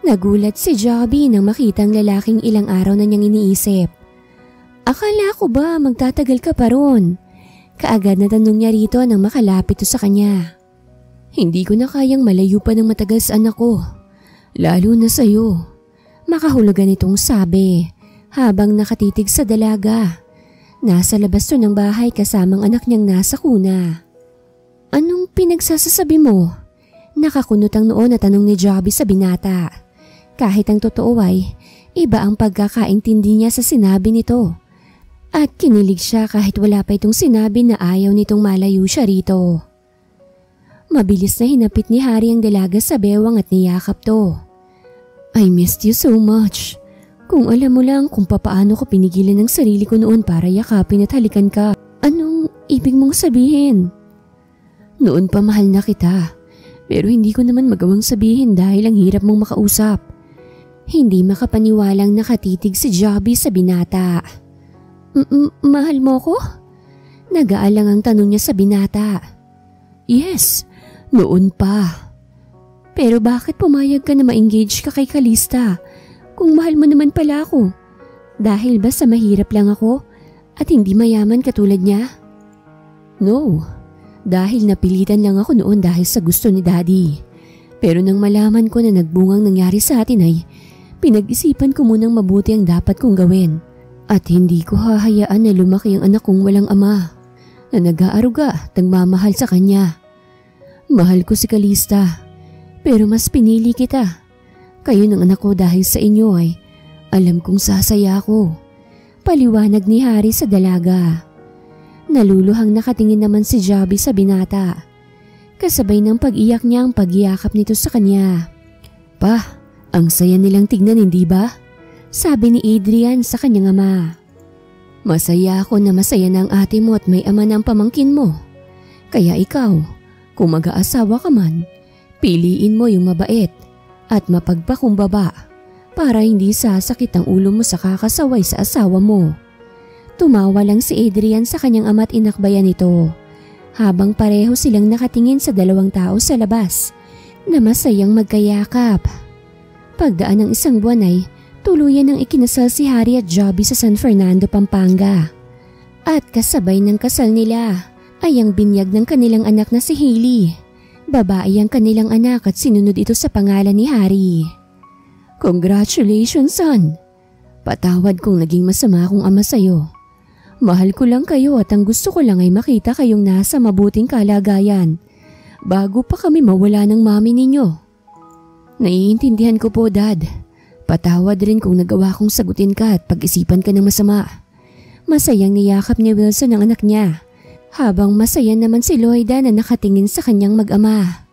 S1: Nagulat si Joby nang makita ang lalaking ilang araw na niyang iniisip. Akala ko ba magtatagal ka pa ron? Kaagad na tanong niya rito nang makalapit ito sa kanya. Hindi ko na kayang malayo pa ng matagal sa anak ko. Lalo na sa'yo. Makahulugan itong sabi habang nakatitig sa dalaga. Nasa labas to ng bahay kasamang anak niyang nasa kuna. Anong pinagsasasabi mo? Nakakunot ang noon na tanong ni Joby sa binata. Kahit ang totoo ay iba ang pagkakaintindi niya sa sinabi nito. At kinilig siya kahit wala pa itong sinabi na ayaw nitong malayo siya rito. Mabilis na hinapit ni Harry ang dalaga sa bewang at niyakap to. I missed you so much. Kung alam mo lang kung papaano ko pinigilan ang sarili ko noon para yakapin at halikan ka. Anong ibig mong sabihin? Noon pa mahal na kita, pero hindi ko naman magawang sabihin dahil ang hirap mong makausap. Hindi makapaniwalang nakatitig si Joby sa binata. Mahal mo ko? Nag-aalang ang tanong niya sa binata. Yes, noon pa. Pero bakit pumayag ka na ma-engage ka kay Kalista kung mahal mo naman pala ako? Dahil ba sa mahirap lang ako at hindi mayaman katulad niya? No, dahil napilitan lang ako noon dahil sa gusto ni Daddy. Pero nang malaman ko na nagbungang nangyari sa atin ay pinag-isipan ko munang mabuti ang dapat kong gawin. At hindi ko hahayaan na lumaki ang anak kong walang ama na nag-aaruga at nagmamahal sa kanya. Mahal ko si Kalista, pero mas pinili kita. Kayo ng anak ko dahil sa inyo ay alam kong sasaya ako. Paliwanag ni Harry sa dalaga. Naluluhang nakatingin naman si Joby sa binata. Kasabay ng pag-iyak niya ang pag-iyakap nito sa kanya. Pa, ang saya nilang tignan, hindi ba? Sabi ni Adrian sa kanyang ama. Masaya ako na masaya ng ate mo at may ama ng pamangkin mo. Kaya ikaw, kung mag-aasawa ka man, piliin mo yung mabait at mapagpakumbaba para hindi sasakit ang ulo mo sa kakasaway sa asawa mo. Tumawa lang si Adrian sa kanyang ama at inakbayan ito habang pareho silang nakatingin sa dalawang tao sa labas na masayang magkayakap. Pagdaan ng isang buwan ay tuluyan ng ikinasal si Harry at Joby sa San Fernando, Pampanga. At kasabay ng kasal nila ay ang binyag ng kanilang anak na si Hailey. Babae ang kanilang anak at sinunod ito sa pangalan ni Harry. Congratulations, son! Patawad kung naging masama akong ama sa'yo. Mahal ko lang kayo at ang gusto ko lang ay makita kayong nasa mabuting kalagayan bago pa kami mawala ng mami ninyo. Naiintindihan ko po, Dad. Patawad rin kung nagawa kong sagutin ka at pag-isipan ka ng masama. Masayang niyakap ni Wilson ang anak niya, habang masaya naman si Lloyda na nakatingin sa kanyang mag-ama.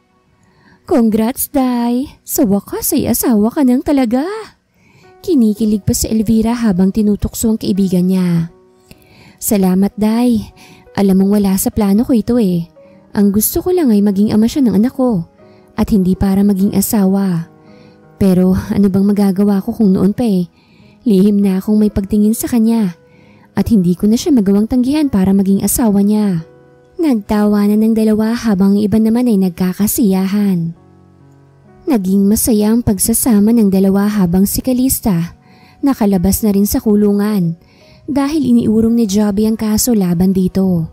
S1: Congrats, Day! Sa wakas ay asawa ka nang talaga! Kinikilig pa si Elvira habang tinutokso ang kaibigan niya. Salamat, Day. Alam mong wala sa plano ko ito eh. Ang gusto ko lang ay maging ama siya ng anak ko at hindi para maging asawa. Pero ano bang magagawa ko kung noon pa lihim na akong may pagtingin sa kanya at hindi ko na siya magawang tanggihan para maging asawa niya. Nagtawanan ng dalawa habang iba naman ay nagkakasiyahan. Naging masaya ang pagsasama ng dalawa habang si Calista nakalabas na rin sa kulungan dahil iniurong ni Joby ang kaso laban dito.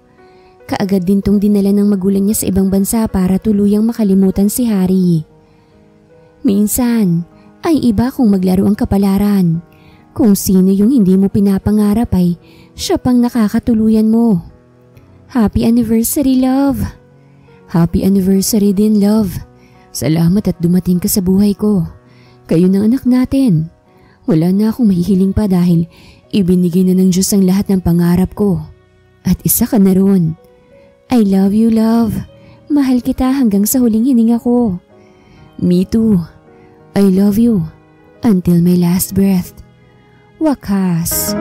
S1: Kaagad din tong dinala ng magulang niya sa ibang bansa para tuluyang makalimutan si Harry. Minsan ay iba kung maglaro ang kapalaran. Kung sino yung hindi mo pinapangarap ay siya pang nakakatuluyan mo. Happy anniversary, love! Happy anniversary din, love! Salamat at dumating ka sa buhay ko. Kayo ng anak natin. Wala na akong mahihiling pa dahil ibinigay na ng Diyos ang lahat ng pangarap ko. At isa ka na ron. I love you, love. Mahal kita hanggang sa huling hininga ko. Me too. I love you until my last breath. Wakas.